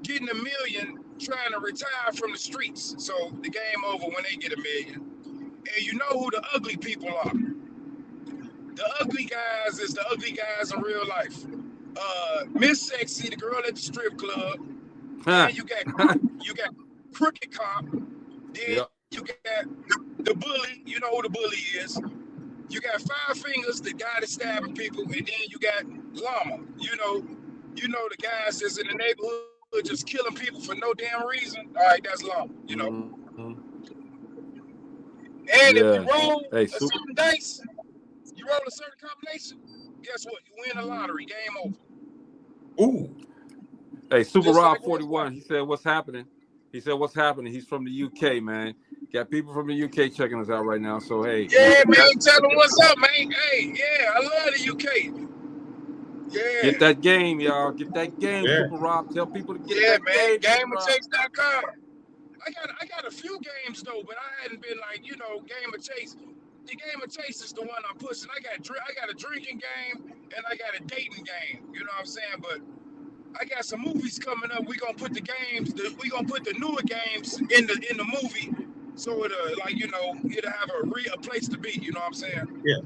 getting $1 million, trying to retire from the streets. So the game over when they get $1 million. And you know who the ugly people are. The ugly guys is the ugly guys in real life. Miss Sexy, the girl at the strip club. Then you got Crooked Cop. Then you got the bully. You know who the bully is. You got Five Fingers, the guy that's stabbing people, and then you got Llama. You know the guys that's in the neighborhood just killing people for no damn reason. All right, that's Llama. You know. Mm-hmm. And if you roll a certain dice, you roll a certain combination, guess what? You win a lottery. Game over. Ooh. Hey, Super Rob 41. He said, "What's happening?" He said, "What's happening?" He's from the UK, man. Got people from the UK checking us out right now. So hey. Yeah, man. Tell them what's up, man. Hey, yeah, I love the UK. Yeah. Get that game, y'all. Get that game, Super Rob. Tell people to get that game. GameOfChase.com. I got a few games though, but I hadn't been like, you know, Game of Chase. The Game of Chase is the one I'm pushing. I got a drinking game and I got a dating game. You know what I'm saying? But I got some movies coming up. We gonna put the newer games in the movie, so it'll have a place to be. You know what I'm saying? Yeah.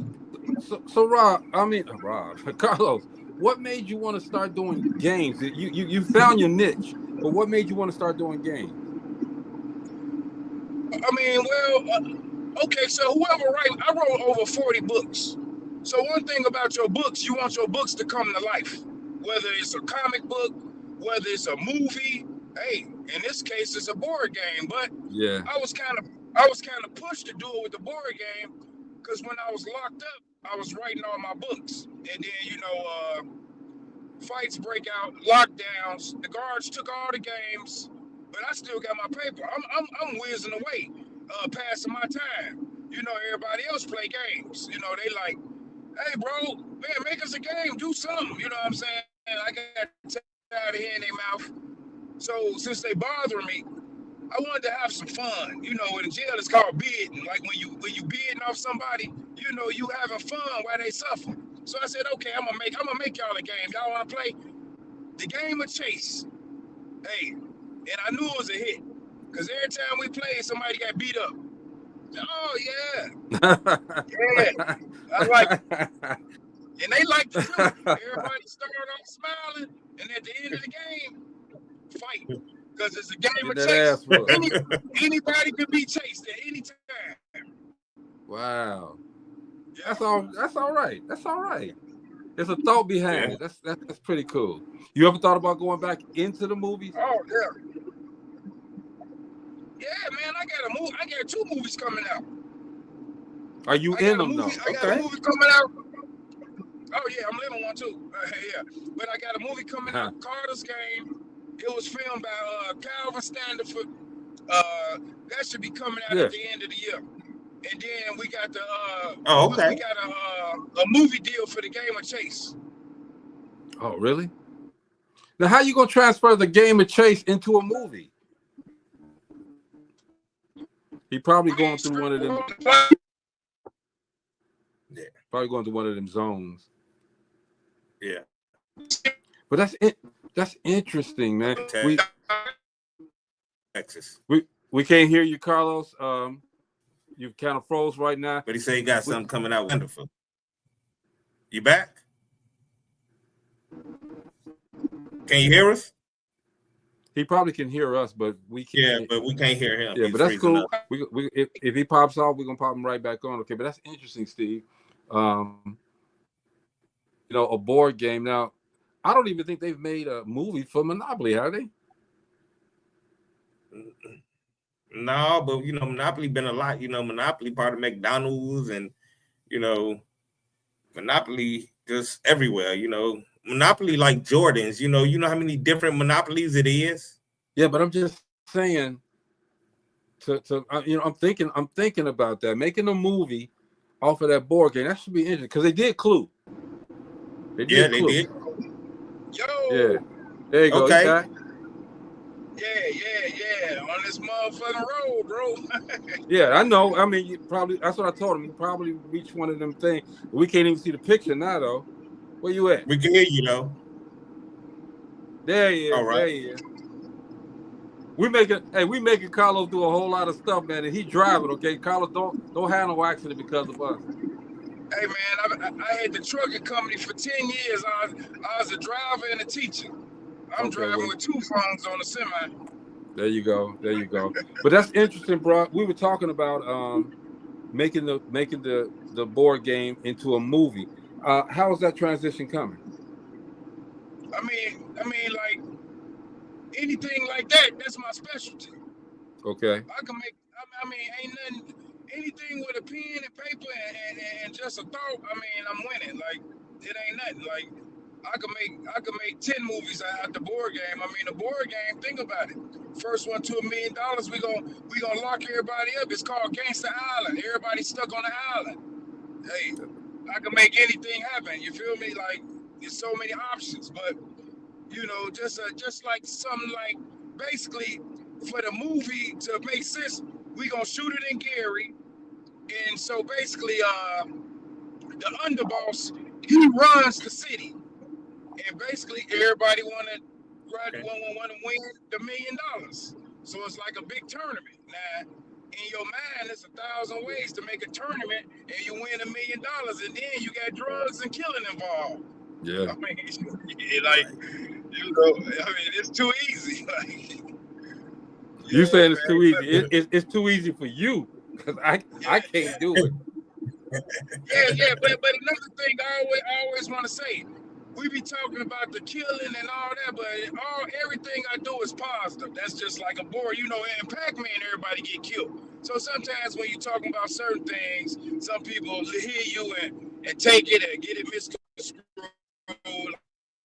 So Rob, Carlos, what made you want to start doing games? You found your niche, but what made you want to start doing games? I mean, well, okay. So I wrote over 40 books. So one thing about your books, you want your books to come to life. Whether it's a comic book, whether it's a movie, hey, in this case it's a board game. But yeah, I was kind of pushed to do it with the board game because when I was locked up, I was writing all my books, and then fights break out, lockdowns. The guards took all the games, but I still got my paper. I'm whizzing away, passing my time. You know, everybody else play games. You know, they like, hey, bro, man, make us a game, do something. You know what I'm saying? And I got tired of hearing their mouth. So since they bothering me, I wanted to have some fun. You know, in jail it's called bidding. Like when you bidding off somebody, you know, you having fun while they suffer. So I said, okay, I'm gonna make y'all a game. Y'all wanna play the game of chase? Hey, and I knew it was a hit. Cause every time we played, somebody got beat up. Oh yeah. Yeah. I like it. And they liked it too. Everybody started off smiling, and at the end of the game, fight. Because it's a game of chase. Anybody can be chased at any time. Wow. Yeah. That's all right. That's all right. There's a thought behind it. That's pretty cool. You ever thought about going back into the movies? Oh yeah. Yeah, man, I got 2 movies coming out. Are you in them though? I got a movie coming out. Oh yeah, I'm living one too. Yeah, but I got a movie coming out, Carter's Game. It was filmed by Calvin Standerford. That should be coming out at the end of the year. And then we got the we got a movie deal for the Game of Chase. Oh really? Now how you gonna transfer the Game of Chase into a movie? He probably going through one of them. Yeah, probably going through one of them zones. Yeah, but that's interesting, man. Texas. We can't hear you, Carlos. You kind of froze right now. But he said he got something coming out wonderful. You back? Can you hear us? He probably can hear us, but we can't. Yeah, but we can't hear him. Yeah, but that's cool. If he pops off, we're gonna pop him right back on. Okay, but that's interesting, Steve. You know, a board game. Now, I don't even think they've made a movie for Monopoly, have they? No, but you know, Monopoly been a lot. You know, Monopoly part of McDonald's, and you know, Monopoly just everywhere. You know, Monopoly like Jordans. You know how many different Monopolies it is. Yeah, but I'm just saying. You know, I'm thinking about that, making a movie off of that board game. That should be interesting because they did Clue. They did. Yo. Yeah. There you go. Okay. Yeah. On this motherfucking road, bro. Yeah, I know. I mean, that's what I told him. You probably reach one of them things. We can't even see the picture now, though. Where you at? We can hear you, though. There he is. All right. There he is. We making Carlos do a whole lot of stuff, man, and he driving. Okay, Carlos, don't have no accident because of us. Hey man, I had the trucking company for 10 years. I was a driver and a teacher. I'm driving with 2 phones on the semi. There you go. But that's interesting, bro. We were talking about making the board game into a movie. How is that transition coming? I mean, like anything like that. That's my specialty. Okay. I can make. I mean, ain't nothing. Anything with a pen and paper and just a thought, I mean, I'm winning. Like, it ain't nothing. Like, I could make 10 movies out the board game. I mean, the board game, think about it. First one to $1 million, we gonna lock everybody up. It's called Gangsta Island. Everybody's stuck on the island. Hey, I can make anything happen. You feel me? Like, there's so many options. But, you know, just like something like, basically, for the movie to make sense, we gonna shoot it in Gary. And so basically, the underboss, he runs the city, and basically everybody want to win the $1 million. So it's like a big tournament. Now, in your mind, there's 1,000 ways to make a tournament, and you win $1 million, and then you got drugs and killing involved. Yeah. I mean, like, you know, I mean, it's too easy. Like, you saying it's too easy? It's too easy for you. Because I can't do it. Yeah, but another thing I always want to say, we be talking about the killing and all that, but everything I do is positive. That's just like a board, you know. In Pac-Man, everybody get killed. So sometimes when you're talking about certain things, some people hear you and take it and get it misconstrued.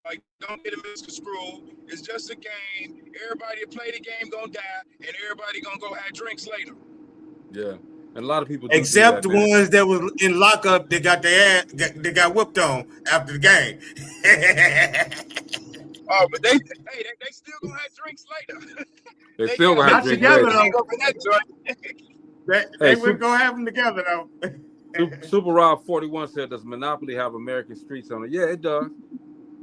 Like, don't get it misconstrued. It's just a game. Everybody that play the game gonna die, and everybody gonna go have drinks later. Yeah, and a lot of people except the ones that was in lockup that got their ass, they got whooped on after the game. Oh, but they still gonna have drinks later. They still gonna have Not drink together, later. though. Up in that joint. They Hey, would go have them together, though. Super Rob 41 said, "Does Monopoly have American streets on it?" Yeah, it does.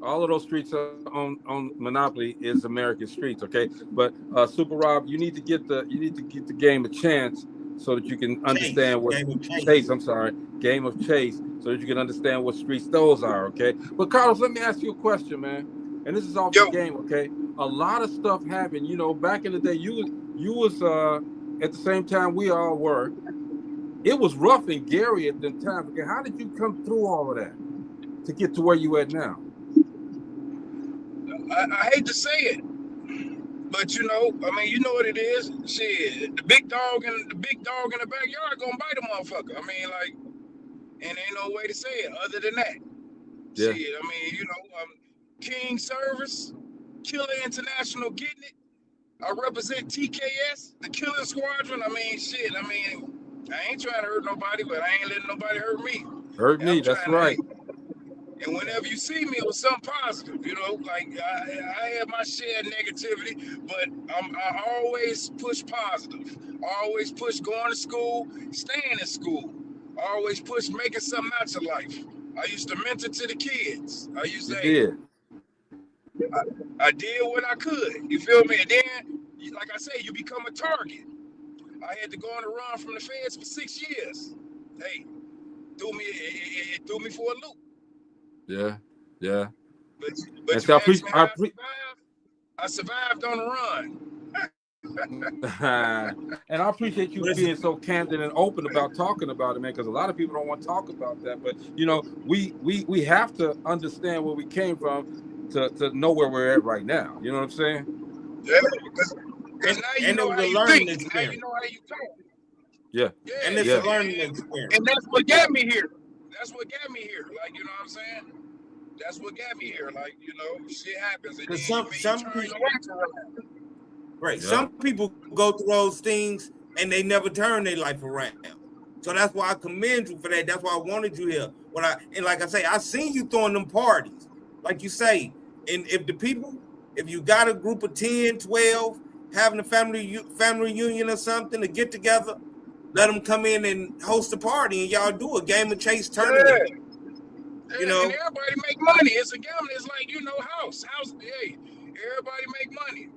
All of those streets on Monopoly is American streets, okay? But Super Rob, you need to get the game a chance so that you can understand what Chase. I'm sorry, Game of Chase, so that you can understand what streets those are, okay? But Carlos, let me ask you a question, man. And this is off the game, okay? A lot of stuff happened. You know, back in the day, you was at the same time we all were. It was rough in Gary at the time. Okay, how did you come through all of that to get to where you at now? I hate to say it, but you know, I mean, you know what it is. Shit, the big dog in the backyard gonna bite a motherfucker. I mean, like, and ain't no way to say it other than that. Yeah. Shit, I mean, you know, King Service, Killer International, getting it. I represent TKS, the Killer Squadron. I mean, shit. I mean, I ain't trying to hurt nobody, but I ain't letting nobody hurt me. Hurt me. That's right. And whenever you see me, it was something positive, you know. Like I had my share of negativity, but I always push positive. I always push going to school, staying in school. I always push making something out of life. I used to mentor to the kids. I used to. I did what I could. You feel me? And then, like I say, you become a target. I had to go on the run from the feds for 6 years. Hey, it threw me for a loop. Yeah, yeah. But I survived on the run. And I appreciate you being so candid and open about talking about it, man, because a lot of people don't want to talk about that. But, you know, we have to understand where we came from to know where we're at right now. You know what I'm saying? Yeah, because now you know how you think. Now you know how you talk. Yeah. And it's a learning experience. And that's what got me here. Like, you know what I'm saying? That's what got me here. Like, you know, shit happens. Because some people, right? Yeah. Some people go through those things and they never turn their life around. So that's why I commend you for that. That's why I wanted you here. And like I say, I seen you throwing them parties, like you say. And if you got a group of 10, 12, having a family reunion or something to get together, let them come in and host a party and y'all do a Game of Chase tournament. Yeah. You know, and everybody make money. It's a gambling. It's like, you know, house. Hey, everybody make money,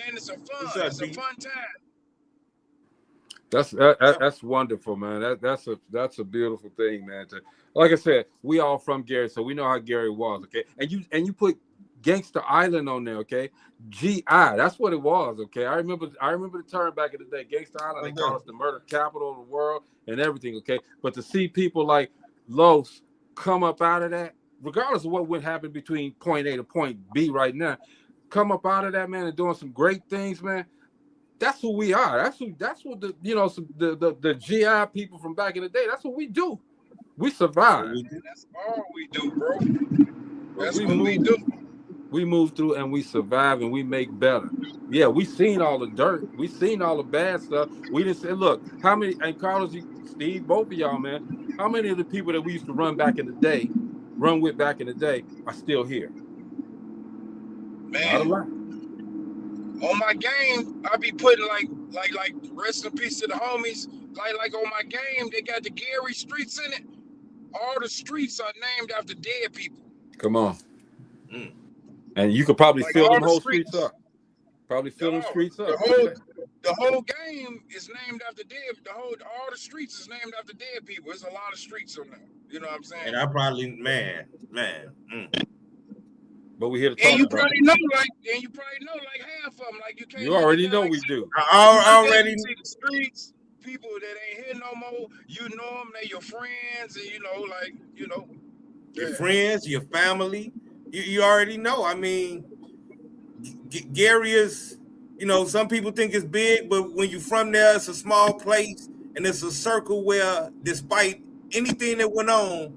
and it's a fun time. That's wonderful, man. That's a beautiful thing, man. Like I said, we all from Gary, so we know how Gary was, okay. And you put Gangster Island on there, okay. GI, that's what it was, okay. I remember the term back in the day, Gangster Island. They call us the murder capital of the world and everything, okay. But to see people like Los come up out of that, regardless of what would happen between point A to point B right now, come up out of that, man, and doing some great things, man. That's who we are. That's what the GI people from back in the day. That's what we do. We survive. That's all we do, bro. We move through and we survive and we make better. Yeah, we seen all the dirt. We seen all the bad stuff. We didn't say, look, how many, and Carlos, Steve, both of y'all, man, how many of the people that we used to run with back in the day are still here? Man, not a lot. On my game, I be putting like rest in peace to the homies. Like on my game, they got the Gary streets in it. All the streets are named after dead people. Come on. And you could probably fill them whole streets up. Probably fill them streets up. The whole game is named after dead. All the streets is named after dead people. There's a lot of streets on there. You know what I'm saying? And I probably, man. But we're here to talk and you about probably know like half of them. Like you can't. You already know we do. I already see the streets. People that ain't here no more. You know them. They your friends, and your friends, your family. You already know. I mean, Gary is, some people think it's big, but when you're from there, it's a small place, and it's a circle where, despite anything that went on,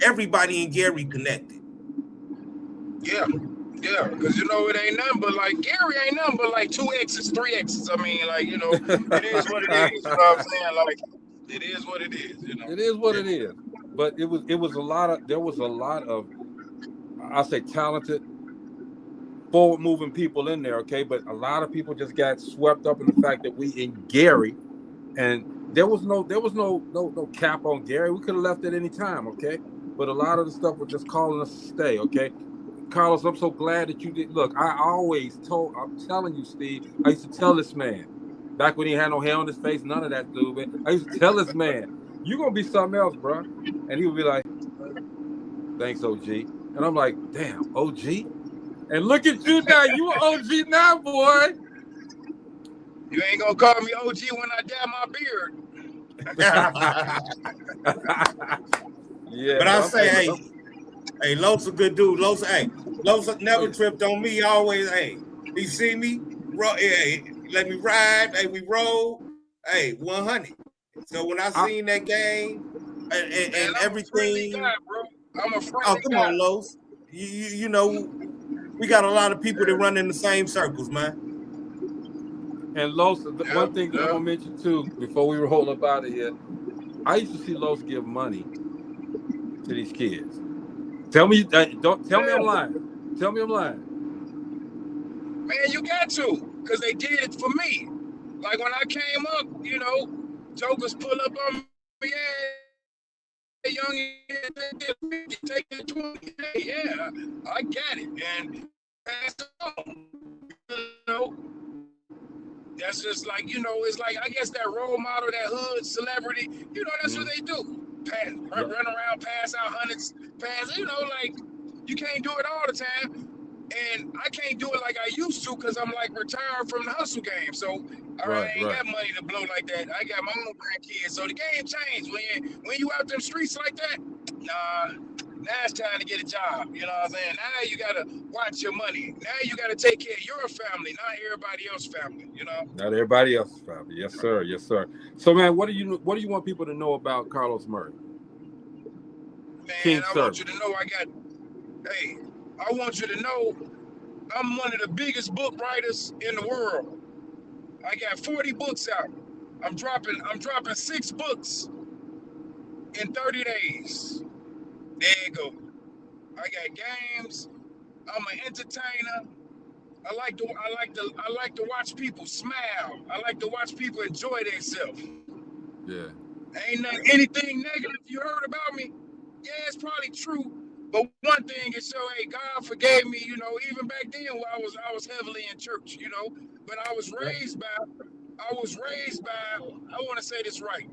everybody in Gary connected. Yeah, because it ain't nothing but like Gary ain't nothing but like 2 X's, 3 X's. I mean, like, it is what it is. You know what I'm saying? Like, it is what it is. It is what it is. But there was a lot of, I'll say, talented forward-moving people in there, okay? But a lot of people just got swept up in the fact that we in Gary, and there was no cap on Gary. We could have left at any time, okay? But a lot of the stuff was just calling us to stay, okay? Carlos, I'm so glad that you did. Look, I'm telling you, Steve, I used to tell this man, back when he had no hair on his face, none of that, dude, man. I used to tell this man, you're going to be something else, bro. And he would be like, thanks, OG. And I'm like, damn, OG? And look at you now. You an OG now, boy. You ain't gonna call me OG when I dye my beard. Yeah. But I say, hey, Los a good dude. Los never tripped on me. Always, he see me, let me ride. Hey, we roll. Hey, 100. So when I seen that game and everything, guy, bro. I'm a friendly oh, come guy. on, Los. You know, we got a lot of people that run in the same circles, man. And Los, one thing that I'm gonna mention too, before we roll up out of here, I used to see Los give money to these kids. Tell me, don't tell me I'm lying. Tell me I'm lying. Man, you got to, because they did it for me. Like when I came up, you know, jokers pull up on me, yeah, young, take the 20. Hey, yeah, I got it. And pass it on. You know, that's just like, you know, it's like, I guess that role model, that hood celebrity, you know, that's what they do. Run around, pass out hundreds, you know, like, you can't do it all the time. And I can't do it like I used to because I'm like retired from the hustle game. So I ain't got money to blow like that. I got my own grandkids. So the game changed. When you out them streets like that, nah, now it's time to get a job. You know what I'm saying? Now you gotta watch your money. Now you gotta take care of your family, not everybody else's family, you know? Not everybody else's family. Yes, sir. Yes, sir. So man, what do you want people to know about Carlos Murray? Man, I want you to know I want you to know I'm one of the biggest book writers in the world. I got 40 books out. I'm dropping 6 books in 30 days. There you go. I got games. I'm an entertainer. I like to watch people smile. I like to watch people enjoy themselves. Yeah. Ain't anything negative you heard about me. Yeah, it's probably true. But one thing is, hey, God forgave me, you know, even back then when I was heavily in church, you know. But I was raised by, I want to say this right.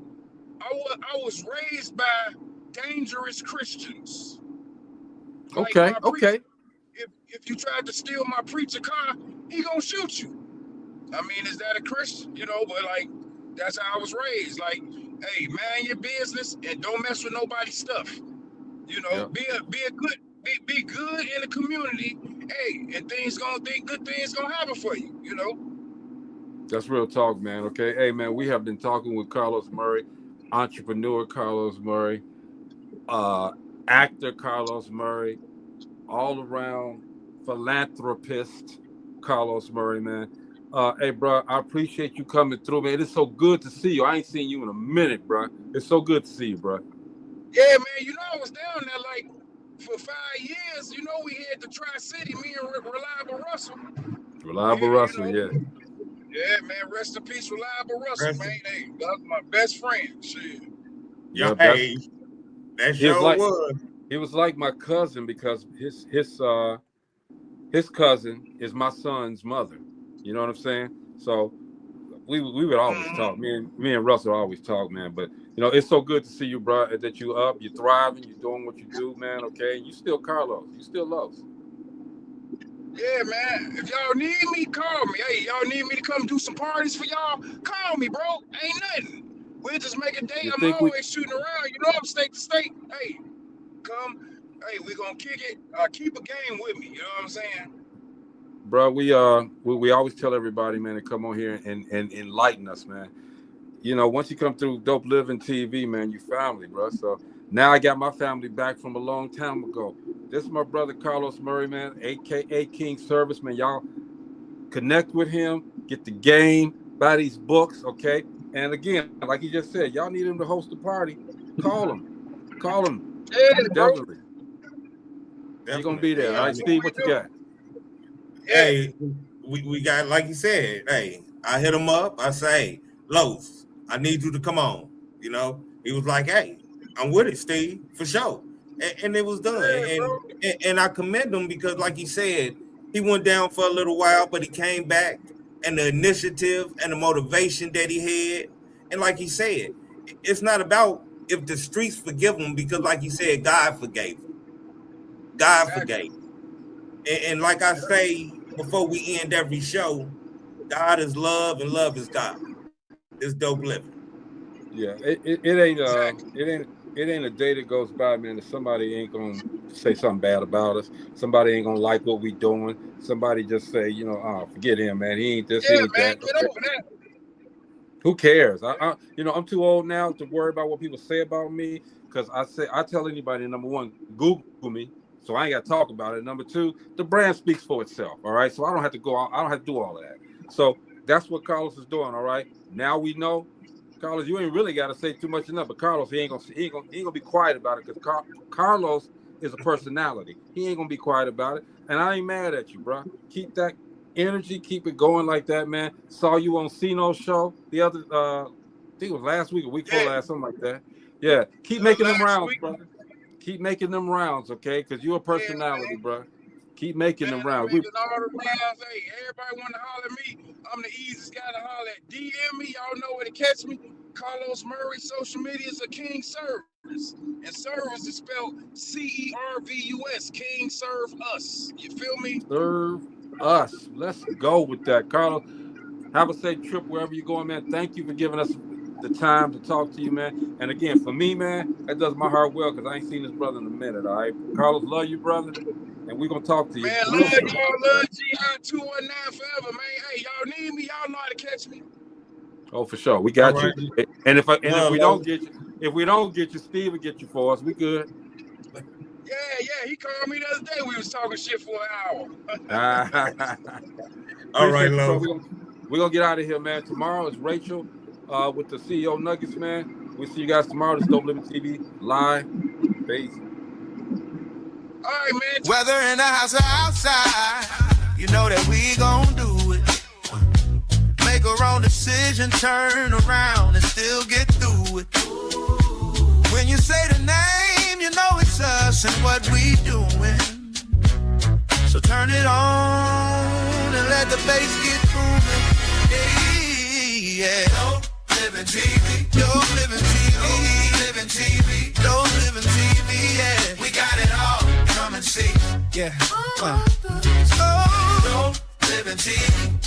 I was raised by dangerous Christians. Like Okay. If you tried to steal my preacher car, he gonna shoot you. I mean, is that a Christian? You know, but like, that's how I was raised. Like, hey, mind your business and don't mess with nobody's stuff. You know, be good in the community. Hey, and good things gonna happen for you. You know. That's real talk, man. Okay, hey, man, we have been talking with Carlos Murray, entrepreneur Carlos Murray, actor Carlos Murray, all around philanthropist Carlos Murray, man. Hey, bro, I appreciate you coming through, man. It's so good to see you. I ain't seen you in a minute, bro. It's so good to see you, bro. Yeah, man. You know, I was down there like for 5 years. You know, we had the Tri-City, me and Reliable Russell. Reliable Russell, you know? yeah. Yeah, man. Rest in peace, Reliable Russell, man. Hey, that was my best friend. Shit. Yeah, hey, that sure was. He was like my cousin because his cousin is my son's mother. You know what I'm saying? So we would always talk. Me and Russell always talk, man. But you know, it's so good to see you, bro. That you up, you're thriving, you're doing what you do, man. Okay, and you still Carlos, you still Los. Yeah, man. If y'all need me, call me. Hey, y'all need me to come do some parties for y'all? Call me, bro. Ain't nothing. We'll just make a day. I'm always shooting around. You know, I'm state to state. Hey, come. Hey, we gonna kick it. Keep a game with me. You know what I'm saying? Bro, we always tell everybody, man, to come on here and enlighten us, man. You know, once you come through Dope Living TV, man, you family, bro. So now I got my family back from a long time ago. This is my brother Carlos Murray, man, aka King Service, man. Y'all connect with him, get the game, buy these books, okay? And again, like he just said, y'all need him to host a party. Call him. Yeah, definitely. You're gonna be there. All right, Steve, what you got? hey, we got, like you said, hey, I hit him up. I say, Los, I need you to come on. You know, he was like, hey, I'm with it, Steve, for sure. And it was done. Yeah, And I commend him because, like he said, he went down for a little while, but he came back, and the initiative and the motivation that he had. And like he said, it's not about if the streets forgive him, because like he said, God forgave him. God forgave him. And like I say before we end every show, God is love and love is God. It's dope living. Yeah, it ain't a day that goes by, man, that somebody ain't gonna say something bad about us. Somebody ain't gonna like what we doing. Somebody just say, you know, oh, forget him, man. He ain't this, he ain't man, that. get over that. Who cares? You know, I'm too old now to worry about what people say about me. Because I tell anybody, number one, Google me, so I ain't got to talk about it. Number two, the brand speaks for itself. All right, so I don't have to go out. I don't have to do all of that. So that's what Carlos is doing. All right, now we know. Carlos, you ain't really got to say too much enough, but Carlos, he ain't gonna be quiet about it, because Carlos is a personality. He ain't gonna be quiet about it, and I ain't mad at you, bro. Keep that energy, keep it going like that, man. Saw you on Cino's show the other, I think it was last week, a week before last, something like that. Yeah, keep making them rounds, brother. Keep making them rounds, okay? Because you're a personality, bro. Keep making them rounds. Making all the rounds. Hey, everybody want to holler at me. I'm the easiest guy to holler at. DM me. Y'all know where to catch me. Carlos Murray. Social media is a King Service. And service is spelled CERVUS. King Serve Us. You feel me? Serve us. Let's go with that, Carlos. Have a safe trip wherever you're going, man. Thank you for giving us the time to talk to you, man. And again, for me, man, that does my heart well, because I ain't seen this brother in a minute, all right? Carlos, love you, brother. And we're going to talk to you. Man, love y'all. Love GI219 forever, man. Hey, y'all need me. Y'all know how to catch me. Oh, for sure. We got Right. you. And if we don't get you, Steve will get you for us. We good. Yeah, he called me the other day. We was talking shit for an hour. All right, love. We're going to get out of here, man. Tomorrow is Rachel with the CEO Nuggets, man. We'll see you guys tomorrow. This is Dope Living TV live. Peace. All right, man. Whether in the house or outside, you know that we gon' do it. Make a wrong decision, turn around and still get through it. When you say the name, you know it's us and what we doing. So turn it on and let the bass get booming. Yeah. Dope Living TV. Dope Living TV. Dope Living TV. Dope Living TV. Yeah. We got it all. Come and see. Yeah. Dope Living TV.